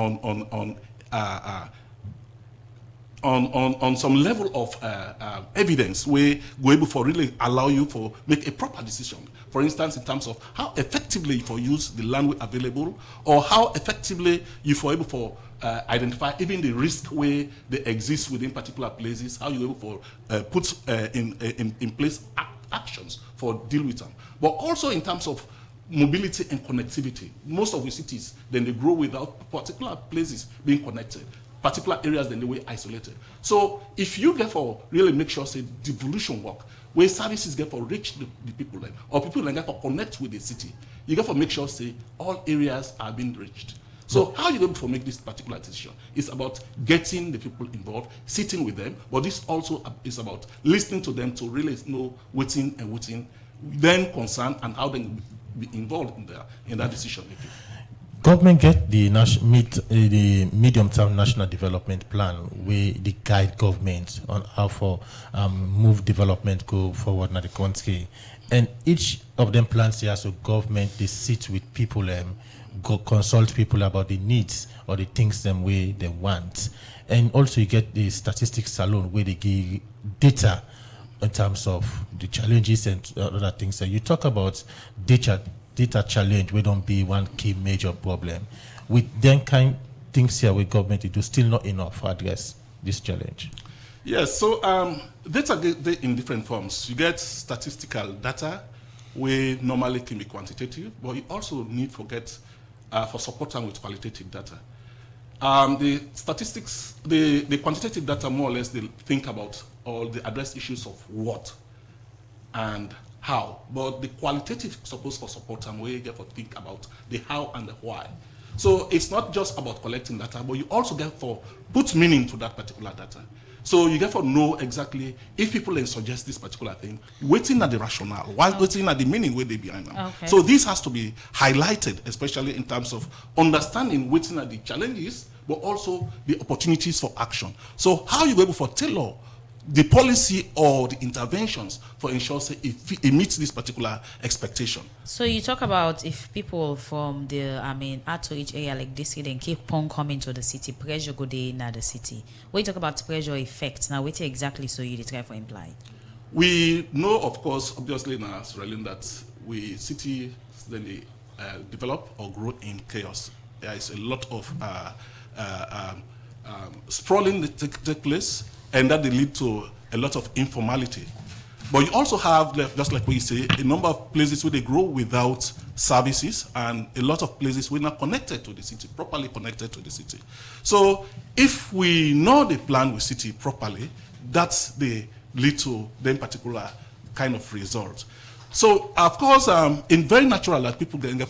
some level of evidence where go able for really allow you for make a proper decision. For instance, in terms of how effectively you for use the land available, or how effectively you for able for identify even the risk where they exist within particular places, how you able for put in place actions for deal with them. But also in terms of mobility and connectivity, most of the cities then they grow without particular places being connected. Particular areas then they were isolated. So if you therefore really make sure say devolution work, where services get for reach the people then, or people then get for connect with the city, you get for make sure say all areas are being reached. So how you able to make this particular decision? It's about getting the people involved, sitting with them, but this also is about listening to them to really know waiting and waiting, then concern and how they be involved in that decision making. Government get the medium-term national development plan where they guide government on how for move development go forward in the country, and each of them plans here so government they sit with people go consult people about the needs or the things them way they want, and also you get the statistics salon where they give data in terms of the challenges and other things. And you talk about data data challenge we don't be one key major problem. With then kind things here with government to do still not enough to address this challenge. Yes, so data get in different forms. You get statistical data, where normally can be quantitative, but you also need for support them with qualitative data. The statistics, the quantitative data more or less they think about or they address issues of what and how, but the qualitative supposed for support them where you get for think about the how and the why. So it's not just about collecting data, but you also get for put meaning to that particular data. So you get for know exactly if people then suggest this particular thing, waiting at the rationale, while waiting at the meaning where they behind them. Okay. So this has to be highlighted, especially in terms of understanding waiting at the challenges, but also the opportunities for action. So how you able for tailor the policy or the interventions for ensure say it meets this particular expectation. So you talk about if people from the out to each area like this then keep on coming to the city, pressure go there in the city. When you talk about pressure effect, now what exactly so you try for imply? We know, of course, obviously now that we cities then they develop or grow in chaos. There is a lot of sprawling that take place, and that they lead to a lot of informality. But you also have, just like we say, a number of places where they grow without services and a lot of places where not connected to the city, properly connected to the city. So if we know the plan with city properly, that's the lead to them particular kind of result. So of course, it's very natural that people can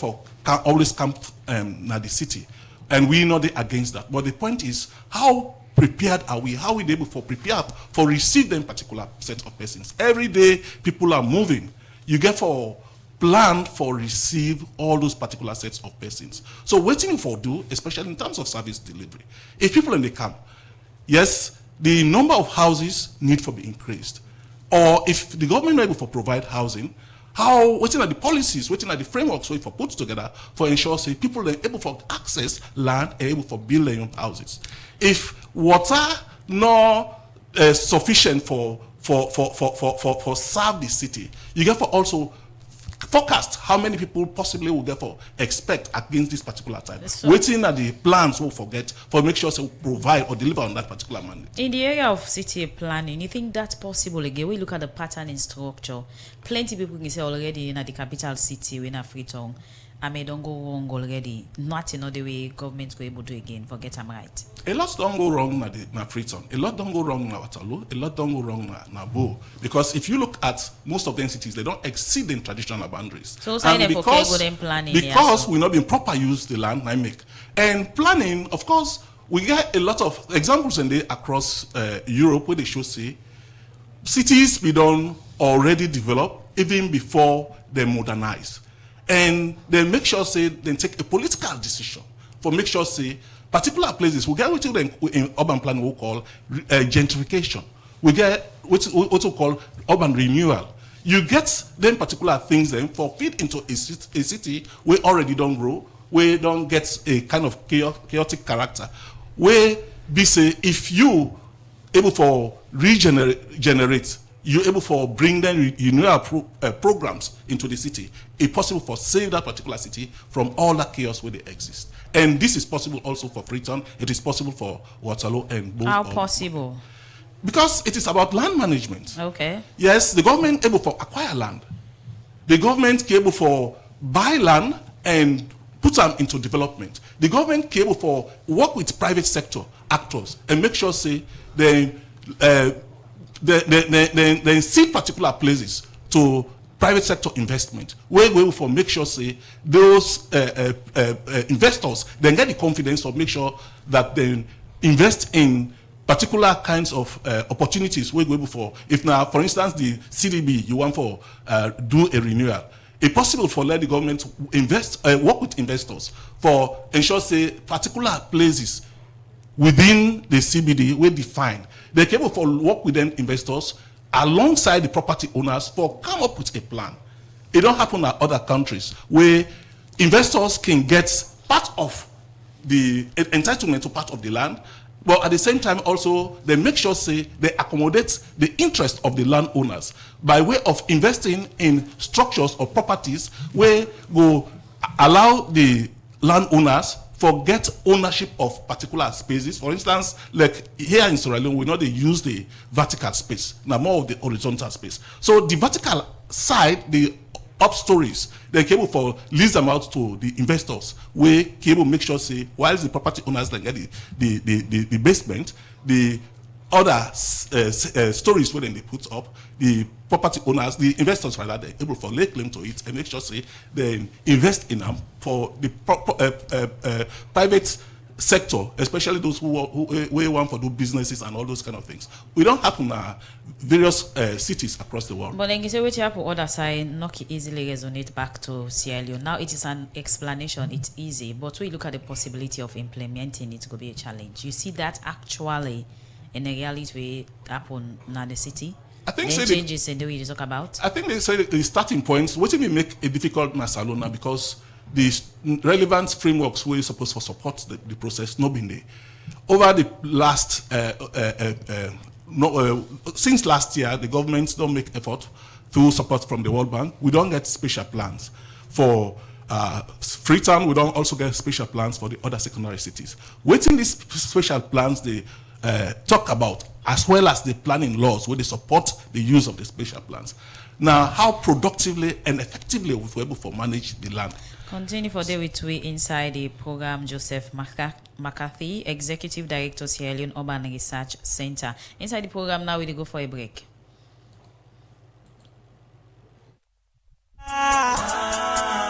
always come to the city, and we know they're against that. But the point is, how prepared are we? How are we able to prepare for receive them particular set of persons? Every day people are moving. You get for plan for receive all those particular sets of persons. So waiting for do, especially in terms of service delivery. If people in the camp, yes, the number of houses need to be increased. Or if the government are able to provide housing, how waiting at the policies, waiting at the frameworks so if put together for ensure say people are able to access land and able to build their own houses. If water not sufficient for serve the city, you get for also forecast how many people possibly will therefore expect against this particular time. So waiting at the plans will forget for make sure to provide or deliver on that particular mandate. In the area of city planning, you think that's possible again? We look at the pattern in structure. Plenty people can say already in the capital city, we're in Freetown. Don't go wrong already. Not in other way government go able to again. Forget them right. A lot don't go wrong na Freetown. A lot don't go wrong na Waterloo. A lot don't go wrong na Bo. Because if you look at most of them cities, they don't exceed the traditional boundaries. So because we not been proper use the land I make. And planning, of course, we get a lot of examples in there across Europe where they show say cities be done already developed even before they modernize. And they make sure say they take a political decision for make sure say particular places we get what in urban planning we call gentrification. We get what we call urban renewal. You get them particular things then for fit into a city where already don't grow, where don't get a kind of chaotic character. Where be say if you able for regenerate, you're able for bring them renewal programs into the city. It's possible for save that particular city from all that chaos where they exist. And this is possible also for Freetown. It is possible for Waterloo and both. How possible? Because it is about land management. Okay. Yes, the government able for acquire land. The government able for buy land and put them into development. The government able for work with private sector actors and make sure say they see particular places to private sector investment where we will for make sure say those investors then get the confidence of make sure that they invest in particular kinds of opportunities where we will for if now for instance the CDB you want for do a renewal. It's possible for let the government invest work with investors for ensure say particular places within the CBD we define. They're capable for work with them investors alongside the property owners for come up with a plan. It don't happen in other countries where investors can get part of the entitlement to part of the land But at the same time also, they make sure say they accommodate the interest of the landowners by way of investing in structures or properties where will allow the landowners forget ownership of particular spaces. For instance, like here in Sierra Leone, we know they use the vertical space, now more of the horizontal space. So the vertical side, the up stories, they're able for lease them out to the investors, where cable make sure say, while the property owners like get the basement, the other stories where they put up, the property owners, the investors rather, they're able for lay claim to it and make sure say they invest in them for the private sector, especially those who want to do businesses and all those kind of things. We don't happen in various cities across the world. But then you say what you have on other side, not easily resonate back to Sierra Leone. Now it is an explanation, it's easy, but when you look at the possibility of implementing it, could be a challenge. You see that actually in a reality way happen in the city? I think the changes in the way you talk about? I think they say the starting points, what may make a difficult in Salona because the relevant frameworks were supposed to support the process not been there. Over the last, since last year, the governments don't make effort through support from the World Bank. We don't get special plans for Freetown. We don't also get special plans for the other secondary cities. Waiting these special plans they talk about, as well as the planning laws where they support the use of the special plans. Now, how productively and effectively we're able to manage the land. Continue for day with we inside the program. Joseph McCarthy, Executive Director, Sierra Leone Urban Research Center. Inside the program now, we go for a break.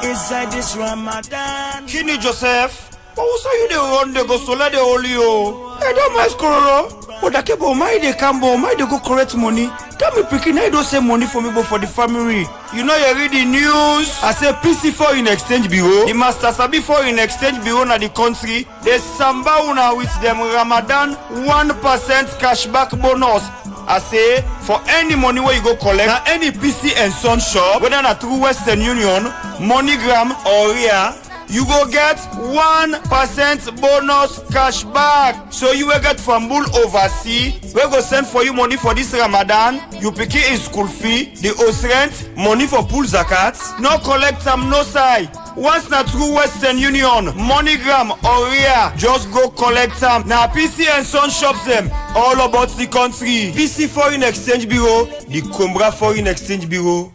Inside this Ramadan, Kini Joseph. But who you the run they go solar the holy yo? I don't mind scororo. But that keep my they come my they go correct money. Tell me picking I don't save money for me but for the family. You know you read the news. I say PC Foreign Exchange Bureau. The Master Sabi Foreign Exchange Bureau na the country. They samba una with them Ramadan 1% cashback bonus. I say for any money where you go collect na any PC and Son shop, whether na through Western Union, MoneyGram or RIA, you go get 1% bonus cash back. So you will get from Bull overseas. We go send for you money for this Ramadan. You pick it in school fee, the house rent, money for pool zakat. No collect some no side. Once na through Western Union, MoneyGram or RIA, just go collect them. Now PC and Son shops them all about the country. PC Foreign Exchange Bureau, the Combra Foreign Exchange Bureau.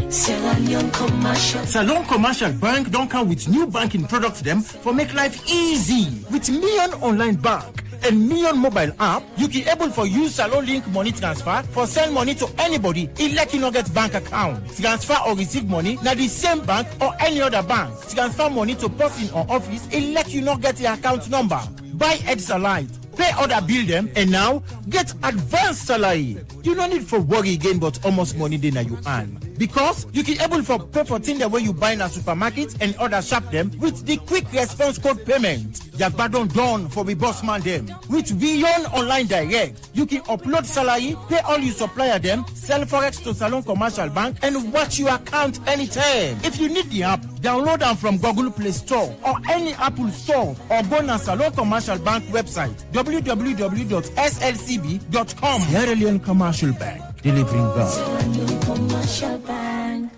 Salon Commercial Bank don't come with new banking products them for make life easy. With Million Online Bank and Million Mobile App, you can able for use Salon Link money transfer for send money to anybody. It let you not get bank account. Transfer or receive money na the same bank or any other bank. Transfer money to person or office. It let you not get the account number. Buy Heads Allied. Pay other bill them and now get advanced salary. You don't need for worry again but almost money then you earn. Because you can able for pay for things the way you buy in a supermarket and other shop them with the quick response code payment. Yagbadon done for the boss man them. With Beyond Online Direct, you can upload salary, pay all your supplier them, sell forex to Salon Commercial Bank and watch your account anytime. If you need the app, download them from Google Play Store or any Apple Store or go on Salon Commercial Bank website www.slcb.com. Sierra Leone Commercial Bank, delivering God. Commercial Bank.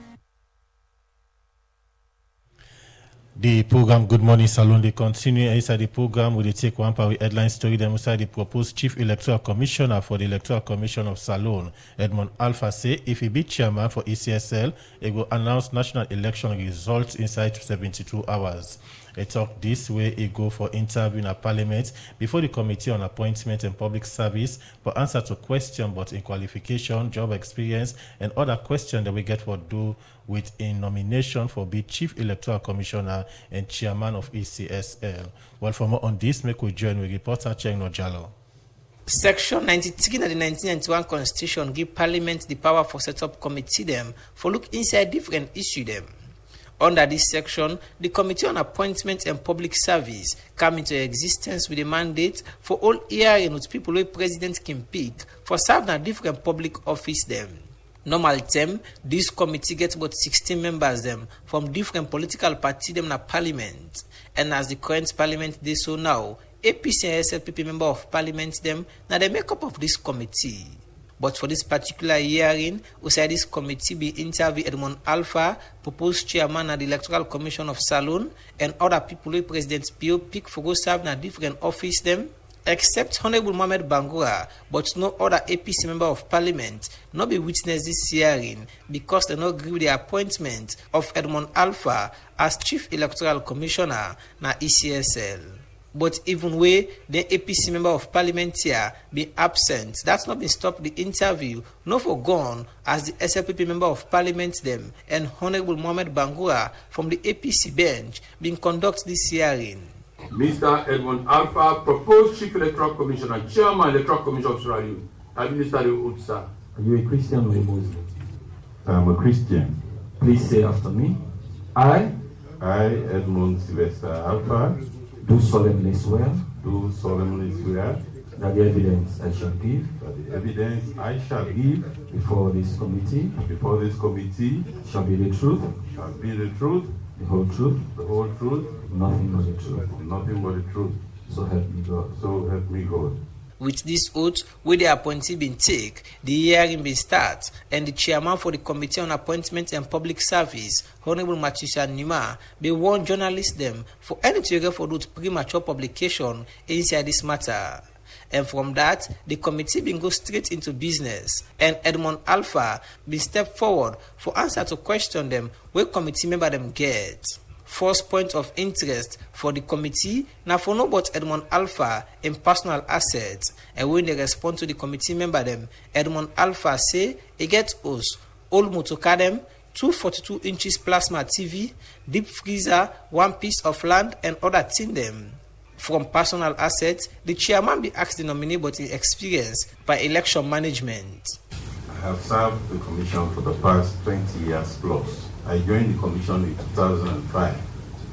The program Good Morning Salon, they continue inside the program with the take one power headline story. Then inside the proposed Chief Electoral Commissioner for the Electoral Commission of Salon, Edmond Alpha, say if he be chairman for ECSL, he will announce national election results inside 72 hours. He talk this way, he go for interview in a parliament before the Committee on Appointment and Public Service for answer to question but in qualification, job experience, and other questions that we get for do with a nomination for be Chief Electoral Commissioner and Chairman of ECSL. Well, for more on this, make we join with reporter Cheng Nojalo. Section 93 of the 1991 Constitution give Parliament the power for set up committee them for look inside different issue them. Under this section, the Committee on Appointment and Public Service come into existence with a mandate for all hearing with people who President can pick for serving a different public office them. Normal term, this committee gets about 16 members them from different political parties them in Parliament. And as the current Parliament they so now, APC and SLPP member of parliament them now the makeup of this committee. But for this particular hearing, outside this committee be interview Edmond Alpha, proposed chairman at the Electoral Commission of Salon, and other people who President Pio pick for go serve in a different office them, except Honorable Mohamed Bangura, but no other APC member of parliament not be witness this hearing because they not agree with the appointment of Edmond Alpha as Chief Electoral Commissioner na ECSL. But even where the APC member of parliament here be absent, that's not been stopped the interview, no for gone as the SLPP member of parliament them and Honorable Mohamed Bangura from the APC bench been conduct this hearing. Mr. Edmond Alpha, proposed Chief Electoral Commissioner, Chairman Electoral Commission of Sierra Leone, administer the oath, sir. Are you a Christian or a Muslim? I'm a Christian. Please say after me. I, Edmond Sylvester Alpha, do solemnly swear that the evidence I shall give before this committee shall be the truth, the whole truth, nothing but the truth. So help me God. With this oath, where the appointee been take, the hearing been start, and the chairman for the Committee on Appointment and Public Service, Honorable Matusa Nima, be warn journalists them for any trigger for those premature publication inside this matter. And from that, the committee been go straight into business, and Edmond Alpha been step forward for answer to question them where committee member them get. First point of interest for the committee now for no but Edmond Alpha in personal assets, and when they respond to the committee member them, Edmond Alpha say he gets us old motorcar them, 242 inches plasma TV, deep freezer, one piece of land and other thing them. From personal assets, the chairman be asked the nominee but his experience by election management. I have served the commission for the past 20 years plus. I joined the commission in 2005.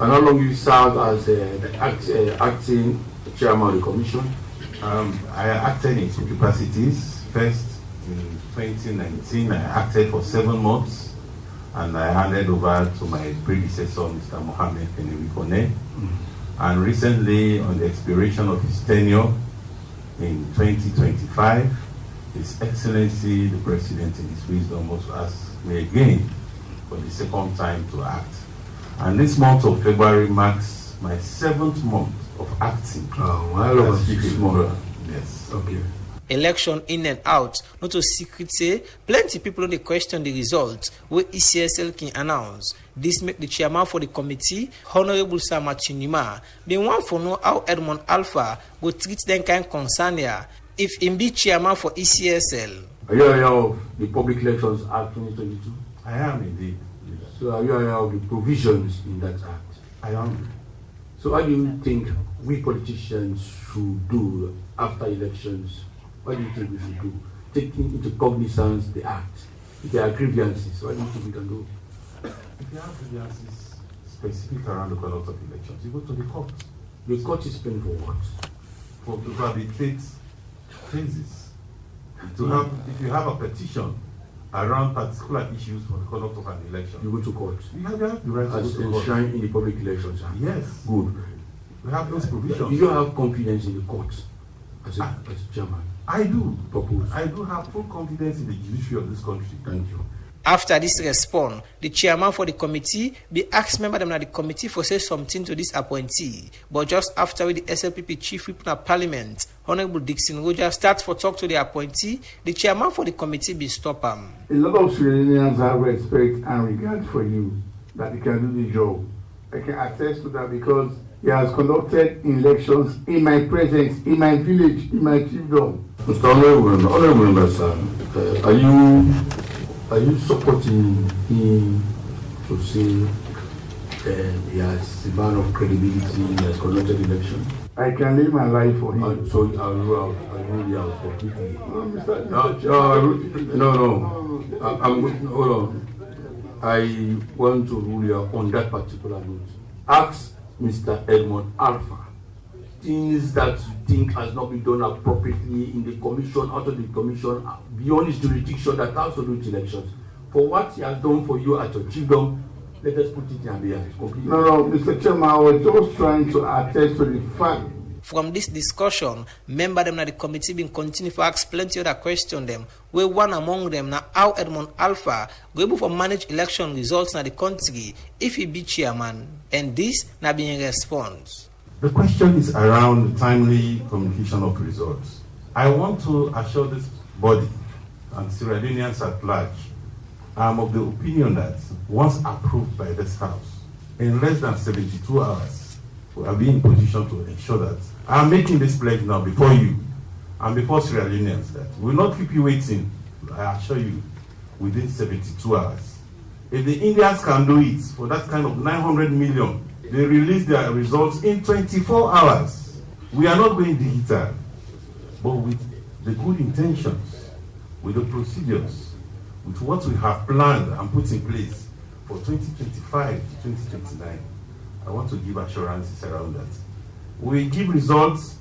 And how long you served as the acting chairman of the commission? I acted in two capacities. First, in 2019, I acted for 7 months, and I handed over to my predecessor, Mr. Mohamed Kenewikone. And recently, on the expiration of his tenure in 2025, His Excellency, the President, in his wisdom, also asked me again for the second time to act. And this month of February marks my 7th month of acting. Yes. Okay. Election in and out, not a secret say, plenty people on the question the result where ECSL can announce. This make the chairman for the committee, Honorable Sir Matunima, be one for know how Edmond Alpha will treat them kind concern here if him be chairman for ECSL. Are you aware of the Public Elections Act 2022? I am indeed. So are you aware of the provisions in that act? I am. So how do you think we politicians should do after elections? What do you think we should do? Taking into cognizance the act. If there are grievances, what do you think we can do? If there are grievances specific around the conduct of elections, you go to the court. The court is paying for what? For to arbitrate cases. If you have a petition around particular issues for the conduct of an election, you go to court. You have the right to go to court. As enshrined in the Public Elections Act. Yes. Good. We have those provisions. Do you have confidence in the court as chairman? I do. Propose. I do have full confidence in the judiciary of this country. Thank you. After this response, the chairman for the committee be asked member them that the committee for say something to this appointee. But just after the SLPP chief whip of parliament, Honorable Dixon Rogers starts for talk to the appointee, the chairman for the committee be stop him. A lot of Sierra Leoneans have respect and regard for you that you can do the job. I can attest to that because he has conducted elections in my presence, in my village, in my chiefdom. Mr. Honorable Member, sir, are you supporting him to say he has a man of credibility, he has conducted elections? I can live my life for him. So I'll rule out completely. No, Hold on. I want to rule you out on that particular note. Ask Mr. Edmond Alpha things that you think has not been done appropriately in the commission, out of the commission, beyond his jurisdiction that has to do with elections. For what he has done for you at your chiefdom, let us put it in abeyance completely. No, Mr. Chairman, I was just trying to attest to the fact. From this discussion, member them na the committee been continue to ask plenty other questions them, where one among them na how Edmond Alpha go able to manage election results na the country if he be chairman, and this na being response. The question is around the timely communication of results. I want to assure this body and Sierra Leoneans at large, I'm of the opinion that once approved by this House, in less than 72 hours, we will be in position to ensure that I'm making this pledge now before you and before Sierra Leoneans that we will not keep you waiting, I assure you, within 72 hours. If the Indians can do it for that kind of 900 million, they release their results in 24 hours. We are not going digital, but with the good intentions, with the procedures, with what we have planned and put in place for 2025 to 2029, I want to give assurances around that. We give results,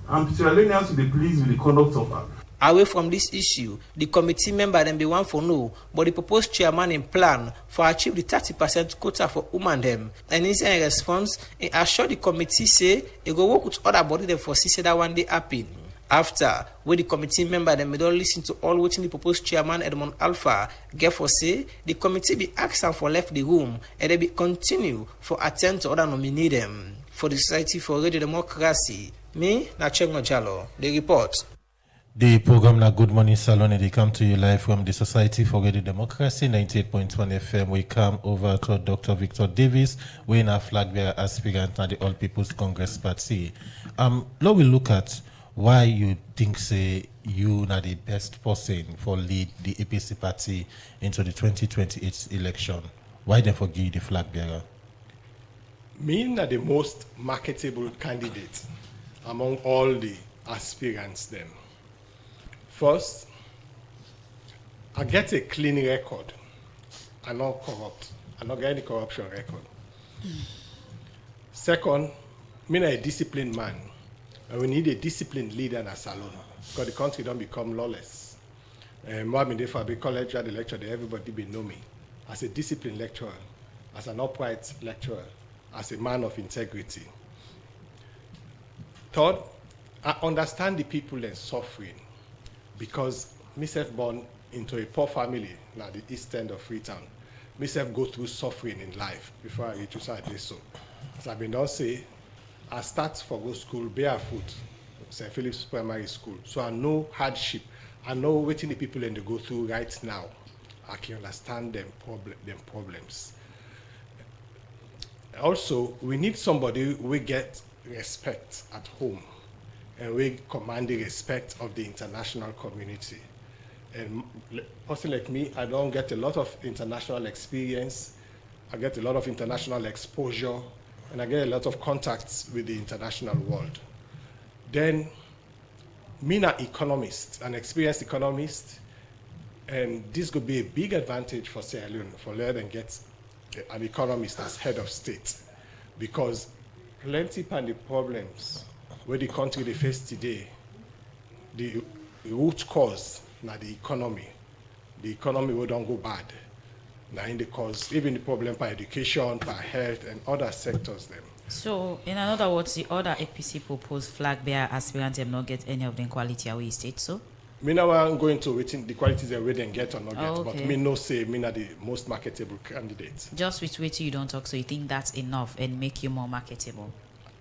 and Sierra Leoneans will be pleased with the conduct of our. Away from this issue, the committee member them be one for no, but the proposed chairman in plan for achieve the 30% quota for women them. And in response, he assured the committee say he go work with other body them for see that one day happen. After, where the committee member them don't listen to all waiting the proposed chairman Edmond Alpha, get for say the committee be asked for left the room and they be continue for attend to other nominee them. For the Society for Radio Democracy, me, Nachengo Jalo, the report. The program na Good Morning Salon, and they come to you live from the Society for Radio Democracy, 98.1 FM. We come over to Dr. Victor Davis, we in a flag bearer aspirant at the All People's Congress Party. Now we look at why you think say you are the best person for lead the APC party into the 2028 election. Why they forgive the flag bearer? Me are the most marketable candidate among all the aspirants then. First, I get a clean record. I'm not corrupt. I don't get any corruption record. Second, I'm a disciplined man. And we need a disciplined leader in a salon because the country don't become lawless. I've been there for a college, at the lecture, everybody be know me as a disciplined lecturer, as an upright lecturer, as a man of integrity. Third, I understand the people and suffering because myself born into a poor family, like the east end of Freetown. Myself go through suffering in life before I reach to say so. As I've been done say, I start for go school barefoot, St. Philip's Primary School. So I know hardship. I know what the people in they go through right now. I can understand them problems. Also, we need somebody we get respect at home and we command the respect of the international community. And a person like me, I don't get a lot of international experience. I get a lot of international exposure, and I get a lot of contacts with the international world. Then, me an economist, an experienced economist, and this could be a big advantage for Sierra Leone for let them get an economist as head of state, because plenty of the problems where the country they face today, the root cause now the economy. The economy will don't go bad. Now in the cause, even the problem by education, by health, and other sectors them. So, in other words, the other APC proposed flag bearer aspirants have not get any of the quality away state, so? Me now I'm going to waiting the qualities they will then get or not get, okay. But me no say me not the most marketable candidate. Just with waiting you don't talk, so you think that's enough and make you more marketable?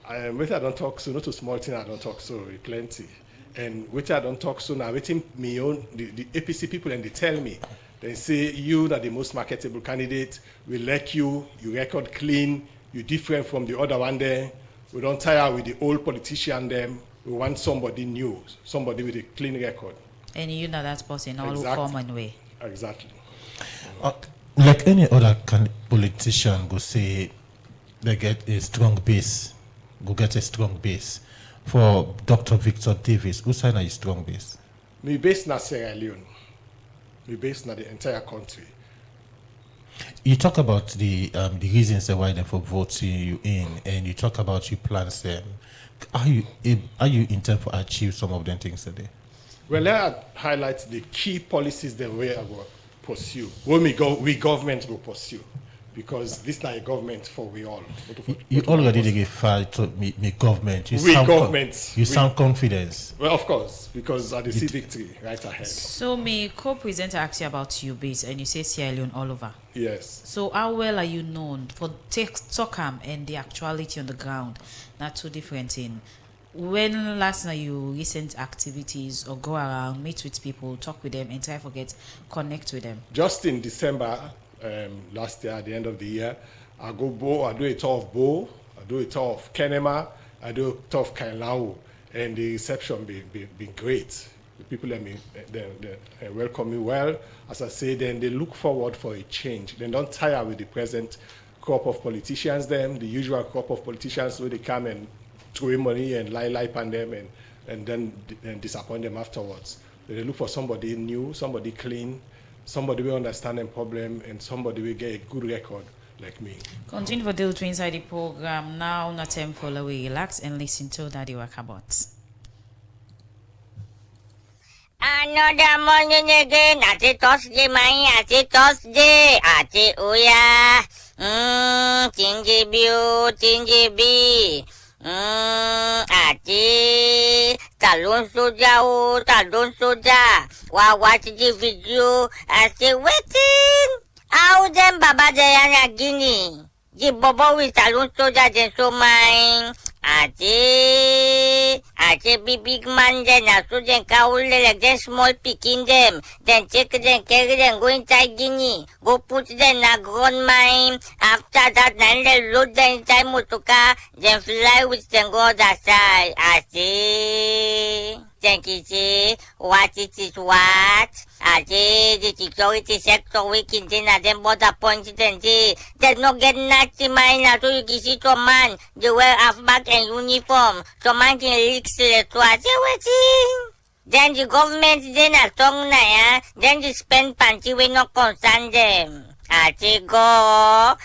With I don't talk so, not too small thing I don't talk so, plenty. And with I don't talk so now, waiting me own the APC people and they tell me, they say you are the most marketable candidate, we like you record clean, you different from the other one there, we don't tire with the old politician them, we want somebody new, somebody with a clean record. And you know that person all Exactly. common way. Exactly. Like any other politician go say they get a strong base, go get a strong base. For Dr. Victor Davis, who signed a strong base? Me based na Sierra Leone. Me based na the entire country. You talk about the reasons why they for voting you in, and you talk about your plans there. Are you intend to achieve some of them things today? Well, let me highlight the key policies that we are going to pursue. When we government will pursue. because this is not a government for we all. You already did a fight to me government. You sound confident. Well, of course, because I see victory right ahead. So me co-presenter asked you about you base and you say Sierra Leone all over. Yes. So how well are you known for Tokam and the actuality on the ground? Not two different things. When last night you recent activities or go around, meet with people, talk with them and try to connect with them? Just in December last year, at the end of the year, I do a tour of Bo, I do a tour of Kenema, I do a tour of Kailao, and the reception been great. The people they welcome me well. As I say, then they look forward for a change. They don't tire with the present crop of politicians, the usual crop of politicians where they come and throw money and lie upon them and then disappoint them afterwards. They look for somebody new, somebody clean, somebody will understand the problem, and somebody will get a good record like me. Continue for deal to inside the program. Now, not time for we relax and listen to Daddy Wakabots. Another morning again, at it Thursday, at it Thursday, at it Uya. Tingy B. Ati talon soja. Watch the video. I say waiting. How them Baba Jayana Guinea? The Bobo with talon soja then so mine. Ati big man then so then kaule like then small picking them. Then take them, carry them, go inside Guinea. Go put them in a grown mine. After that, then they load them inside motoka. Then fly with them go other side. Ati. Thank you, see what it is what. Ati the security sector working then at them border points then see. They no get nothing mine so you can see some man. They wear half back and uniform. Some man can leak to waiting. Then the government then a tongue na then they spend panty we no concern them. Ati go,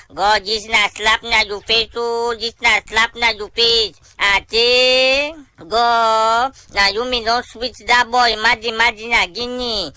this na slap na you face this na slap na you face. Ati go, now you me don't switch that boy, imagine a Guinea.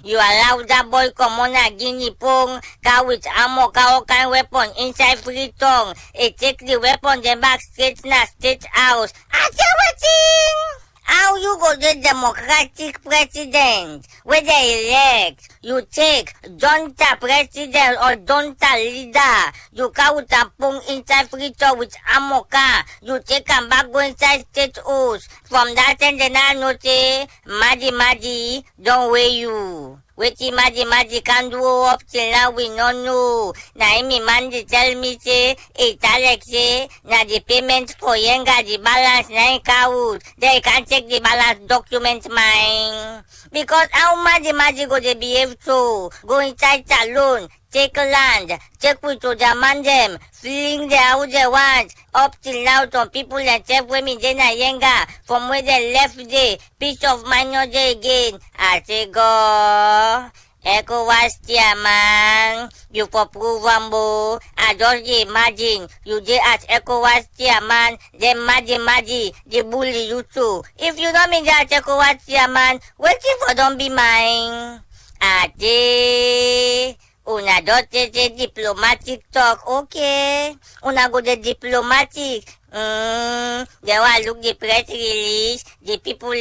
You allow that boy come on a Guinea pong, car with ammo, all kind weapon inside free tongue. It take the weapon then back straight na state house. Ati waiting. How you go get democratic president? Where they elect, you take Donta president or Donta leader. You come with a pong inside frito with amoka. You take and back go inside state house. From that end, then I notice, Madi, don't weigh you. Wait, Madi can do up till now we no know. Now me man tell me say, it's Alex say, now the payment for Yenga the balance 9 count. They can check the balance document mine. Because how Madi go to behave to? Go inside salon, take land, check with to demand them, fling the how they want. Up till now, some people and check women then Yenga from where they left the peace of mind no day again. I say go. ECOWAS chairman, you for prove ambo. I just imagine you dey as ECOWAS chairman, then Madi, the bully you too. If you don't mean that ECOWAS chairman, waiting for don't be mine. Ade. Una don't say diplomatic talk, okay? Una go the diplomatic. They will look the press release. The people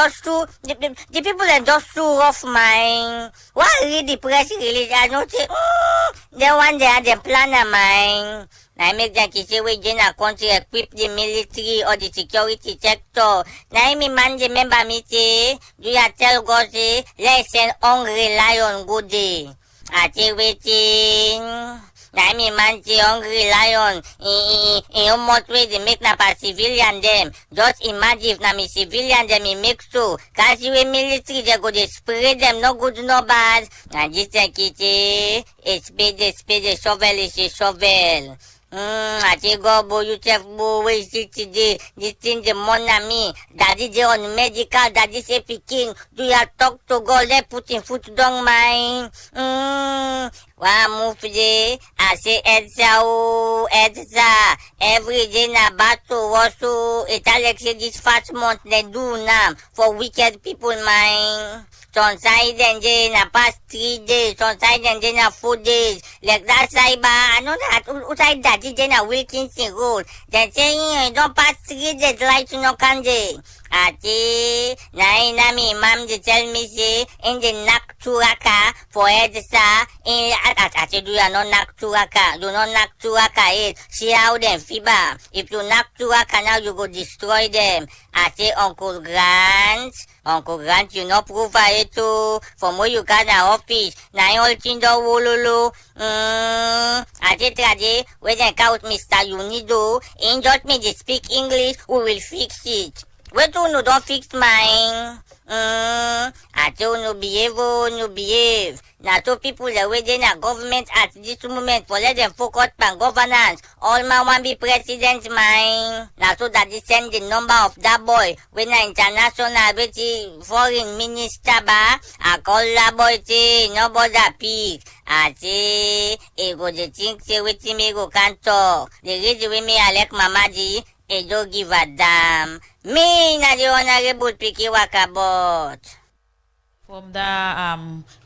just too rough mine. Why read the press release? I don't say, they want they have the plan of mine. I make them say we in a country equip the military or the security sector. Now me man remember me say, do you tell God say, let's send hungry lion good day. I say waiting. Now me man say hungry lion. In almost way they make na pa civilian them. Just imagine if na me civilian them me make so. Cause you military they go they spray them no good no bad. And this thing kitty, spade, shovel is a shovel. I think go bo you chef bo we see today. This thing the money me. Daddy they on medical. Daddy say picking. Do you talk to God? Let putting foot down mine. Wa move day. I say Edsa. Every day na battle also. It Alex say this fast month they do now for wicked people mine. Sometimes na past 3 days, sometimes na 4 days. Like that cyber, I know that outside that is na Wilkinson Road. Then saying don't pass 3 days light no can dey. Ati na me mom dey tell me say in the nak turaka for head sir in ati do you not nak turaka, do not nak turaka it. See how them fiber. If you nak turaka now you go destroy them. Ati Uncle Grant, you no prove it too. From where you got an office, na all thing do wololo. Ati trade when they count Mr. Unido, in just me they speak English, we will fix it. Wait till no don't fix mine. Ati no behave. Now two people that waiting at government at this moment for let them focus on governance. All man want be president mine. Now so that they send the number of that boy when an international foreign minister ba I call that boy nobody pick. Ati go the think say wetin me go can talk. The reason we me elect Mamadi don't give a damn. Me na the honorable Piki Wakabot. From the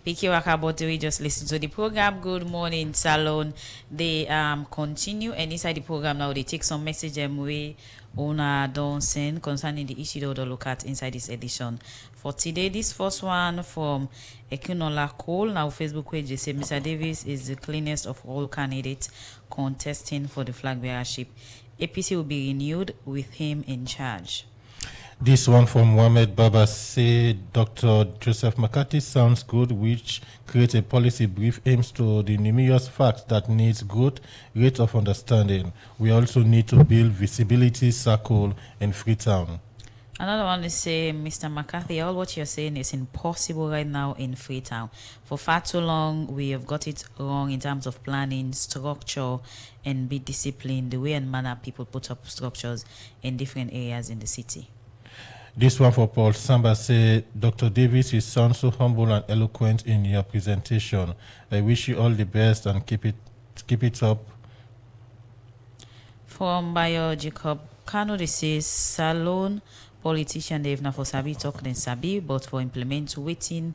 Piki Wakabot, we just listen to the program. Good morning, Salon. They continue, and inside the program now they take some message we owner don't send concerning the issue of the look at inside this edition. For today, this first one from Ekunola Cole. Now Facebook page they say Mr. Davis is the cleanest of all candidates contesting for the flag bearership. APC will be renewed with him in charge. This one from Mohamed Baba say Dr. Joseph McCarthy sounds good, which creates a policy brief aims to the numerous facts that needs good rate of understanding. We also need to build visibility circle in Freetown. Another one is say, Mr. McCarthy, all what you're saying is impossible right now in Freetown. For far too long, we have got it wrong in terms of planning, structure, and be disciplined, the way and manner people put up structures in different areas in the city. This one for Paul Samba say, Dr. Davis, you sound so humble and eloquent in your presentation. I wish you all the best and keep it up. From Bayo Jacob Kano, they say, Salon politician they've not for sabi talk then sabi, but for implement waiting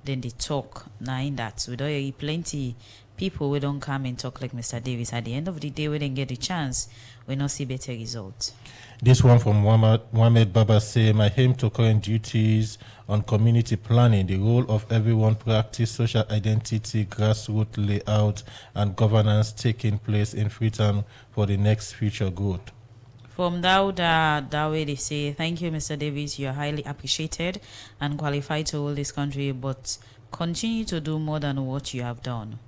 then they talk. Now in that we don't hear plenty people we don't come and talk like Mr. Davis. At the end of the day, we didn't get the chance, we not see better results. This one from Mohamed Baba say, my aim to current duties on community planning, the role of everyone practice social identity, grassroots layout, and governance taking place in Freetown for the next future good. From that way they say, thank you, Mr. Davis. You are highly appreciated and qualified to hold this country, but continue to do more than what you have done.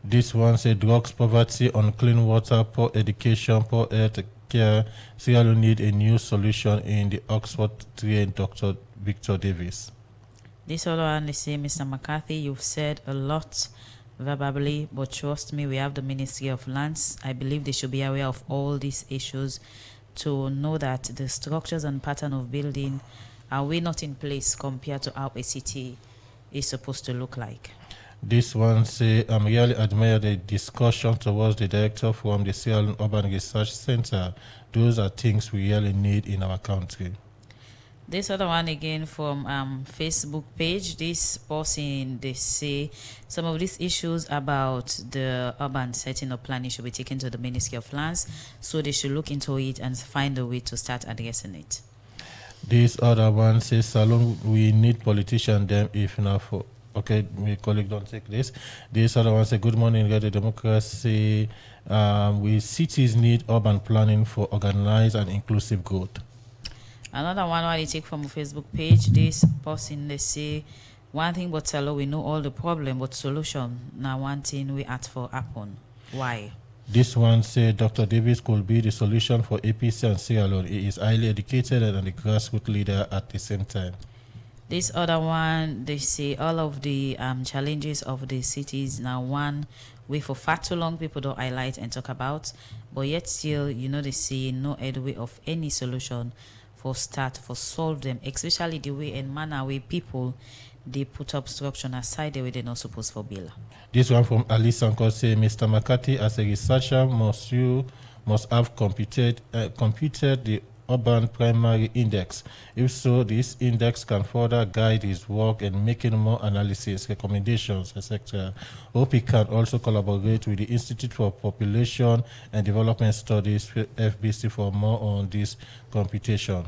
This one say, drugs, poverty, unclean water, poor education, poor health care. Sierra Leone need a new solution in the Oxford trained Dr. Victor Davis. This other one they say, Mr. McCarthy, you've said a lot verbally, but trust me, we have the Ministry of Lands. I believe they should be aware of all these issues to know that the structures and pattern of building are we not in place compared to how a city is supposed to look like. This one say, I'm really admire the discussion towards the director from the Sierra Leone Urban Research Center. Those are things we really need in our country. This other one again from Facebook page. This person, they say some of these issues about the urban setting of planning should be taken to the Ministry of Lands, so they should look into it and find a way to start addressing it. This other one says, Salon, we need politicians them if not for. Okay, my colleague don't take this. This other one says, good morning, Radio Democracy. We cities need urban planning for organized and inclusive growth. Another one I take from a Facebook page. This person they say one thing but Salo, we know all the problem but solution. Now one thing we ask for happen. Why? This one said Dr. Davis could be the solution for APC and Sierra Leone. He is highly educated and a grassroots leader at the same time. This other one, they say all of the challenges of the cities now one way for far too long people don't highlight and talk about, but yet still, they see no headway of any solution for solve them, especially the way and manner way people they put up structure aside the way they're not supposed to build. This one from Alice Sanko say, Mr. McCarthy, as a researcher, must have computed the Urban Primary Index. If so, this index can further guide his work in making more analysis, recommendations, etc. Hope he can also collaborate with the Institute for Population and Development Studies, FBC, for more on this computation.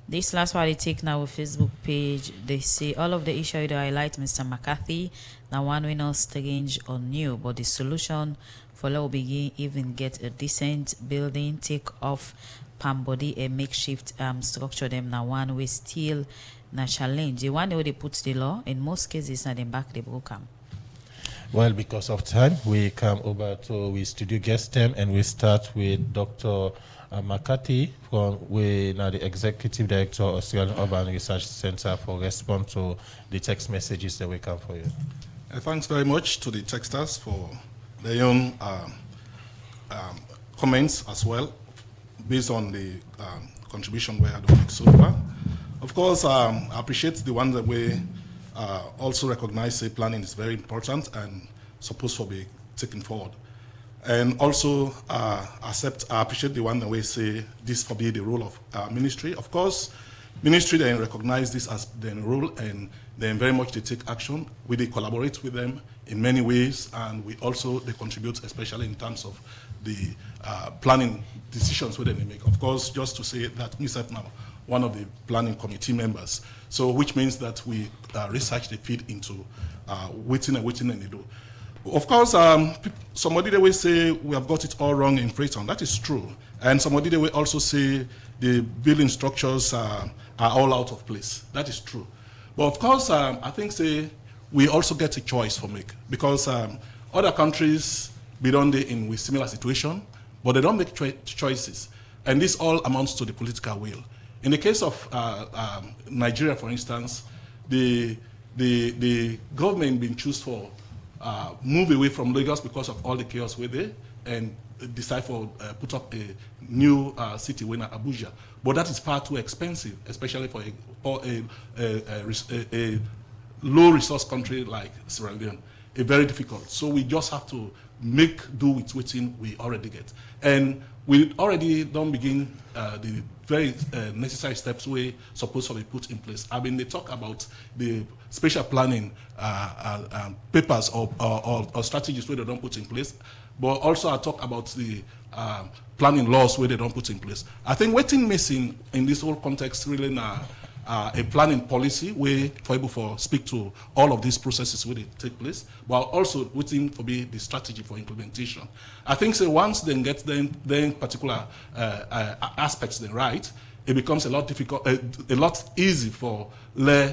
This last one I take now with Facebook page. They say all of the issue they highlight Mr. McCarthy. Now one we not strange or new, but the solution for let begin even get a decent building, take off palm body a makeshift structure them now one we still na challenge. The one where they put the law in most cases na them back the broken. Well, because of time, we come over to we studio guest them and we start with Dr. McCarthy from we now the Executive Director of Australian Urban Research Center for response to the text messages that we come for you. Thanks very much to the texters for their own comments as well, based on the contribution we had to make so far. Of course, I appreciate the one that we also recognize say planning is very important and supposed to be taken forward. And also I appreciate the one that we say this for be the role of ministry. Of course, ministry then recognize this as their role and then very much they take action. We they collaborate with them in many ways and we also they contribute especially in terms of the planning decisions where they make. Of course, just to say that myself now, one of the planning committee members. So which means that we research the feed into waiting and they do. Of course, somebody they will say we have got it all wrong in Freetown. That is true. And somebody they will also say the building structures are all out of place. That is true. But of course, I think say we also get a choice for make because other countries be done in with similar situation, but they don't make choices. And this all amounts to the political will. In the case of Nigeria, for instance, the government been choose for move away from Lagos because of all the chaos with it and decide for put up a new city in Abuja. But that is far too expensive, especially for a low resource country like Sierra Leone. It's very difficult. So we just have to make do with what we already get. And we already don't begin the very necessary steps we supposed to be put in place. I mean, they talk about the spatial planning papers or strategies where they don't put in place, but also I talk about the planning laws where they don't put in place. I think what's missing in this whole context really now a planning policy where for able to speak to all of these processes where they take place, but also waiting for be the strategy for implementation. I think so once they get then particular aspects then right, it becomes a lot difficult, a lot easy for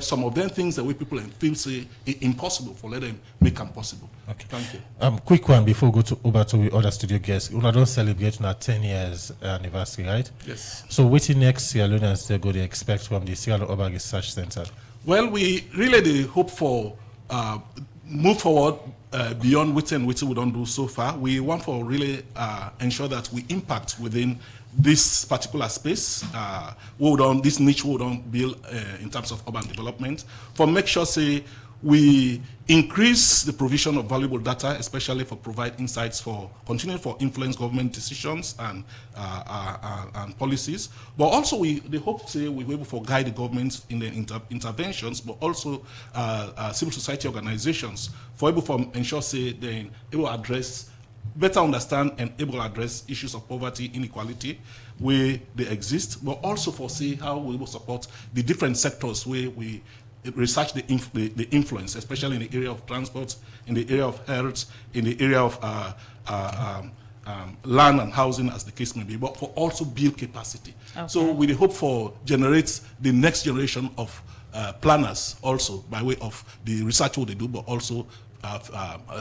some of them things that we people feel say impossible for let them make them possible. Okay. Thank you. Quick one before we go over to the other studio guests. We don't celebrate now 10 years anniversary, right? Yes. So what in next Sierra Leoneans they go to expect from the Sierra Leone Urban Research Center? Well, we really hope for move forward beyond what we don't do so far. We want to really ensure that we impact within this particular space, this niche we don't build in terms of urban development, for make sure say we increase the provision of valuable data, especially for provide insights for continuing for influence government decisions and policies. But also they hope say we will be able to guide the governments in the interventions, but also civil society organizations for able to ensure say they able address better understand and able to address issues of poverty, inequality, where they exist, but also for see how we will support the different sectors where we research the influence, especially in the area of transport, in the area of health, in the area of land and housing, as the case may be, but for also build capacity. Okay. So we hope for generate the next generation of planners also by way of the research what they do, but also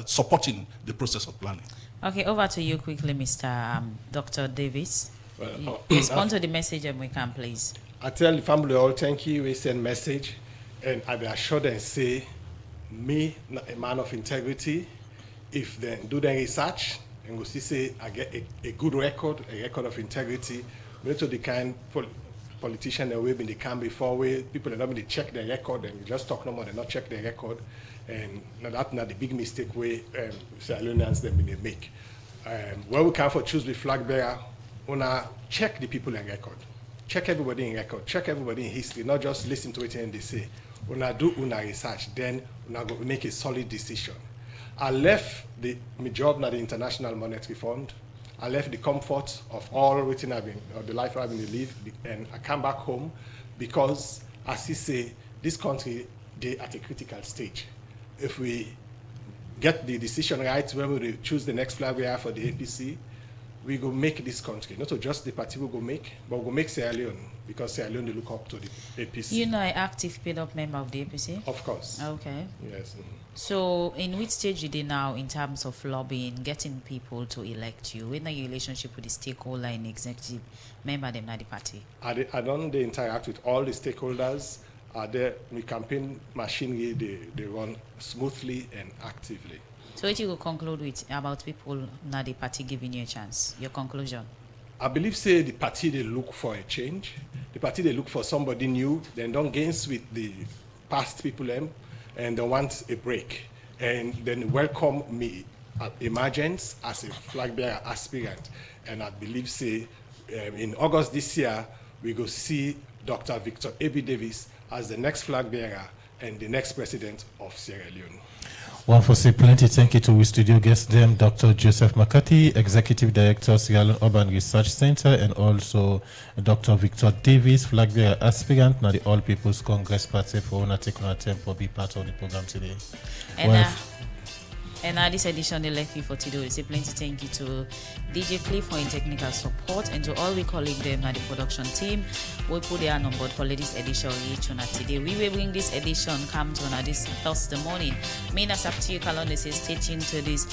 supporting the process of planning. Okay, over to you quickly, Mr. Dr. Davis. Well, respond to the message and we can, please. I tell the family all thank you. We send message, and I be assured and say, me, a man of integrity, if they do the research and go see say I get a good record, a record of integrity, we need to the kind politician that we've been the can before where people are not going to check their record and you just talk no more, they not check their record. And that's not the big mistake where Sierra Leoneans them they make. Where we can for choose the flag bearer, wanna check the people in record. check everybody in record, check everybody in history, not just listen to it and they say. Una do una research, then una go make a solid decision. I left my job at the International Monetary Fund. I left the comfort of all waiting the life I've been live, and I come back home because, as you say, this country they at a critical stage. If we get the decision right when we choose the next flag bearer for the APC, we go make this country, not just the party we go make, but we go make Sierra Leone, because Sierra Leone they look up to the APC. You know, an active paid-up member of the APC? Of course. Okay. Yes. So, in which stage are they now in terms of lobbying, getting people to elect you? When are your relationship with the stakeholder and executive member them at the party? I don't they interact with all the stakeholders. The campaign machinery they run smoothly and actively. So what you will conclude with about people now the party giving you a chance? Your conclusion? I believe say the party they look for a change. The party they look for somebody new. They don't gains with the past people and they want a break. And then welcome me at emergence as a flag bearer aspirant. And I believe say in August this year we go see Dr. Victor A.B. Davis as the next flag bearer and the next president of Sierra Leone. One for say plenty thank you to our studio guests them, Dr. Joseph McCarthy, Executive Director, Sierra Leone Urban Research Center, and also Dr. Victor Davis, flag bearer aspirant, now the All People's Congress Party for una take on attempt for be part of the program today. And this edition they left you for today. We say plenty thank you to DJ Cliff for in technical support and to all we colleagues them at the production team. We put their on board for this edition each on today. We will bring this edition come to on this Thursday morning. Me as up to you calendar says stay tuned to this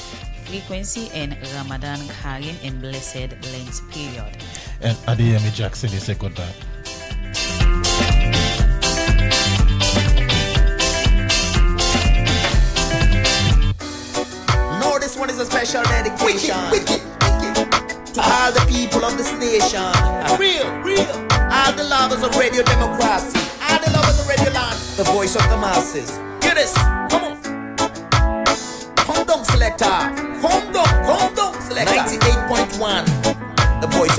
frequency and Ramadan Karim and blessed Lent period. And Adeyemi Jackson is a goodbye. This one is a special dedication to all the people of this nation. Real. All the lovers of radio democracy. All the lovers of radio land. The voice of the masses. Hear this. Come on. Come down, selector. Come down, selector. 98.1.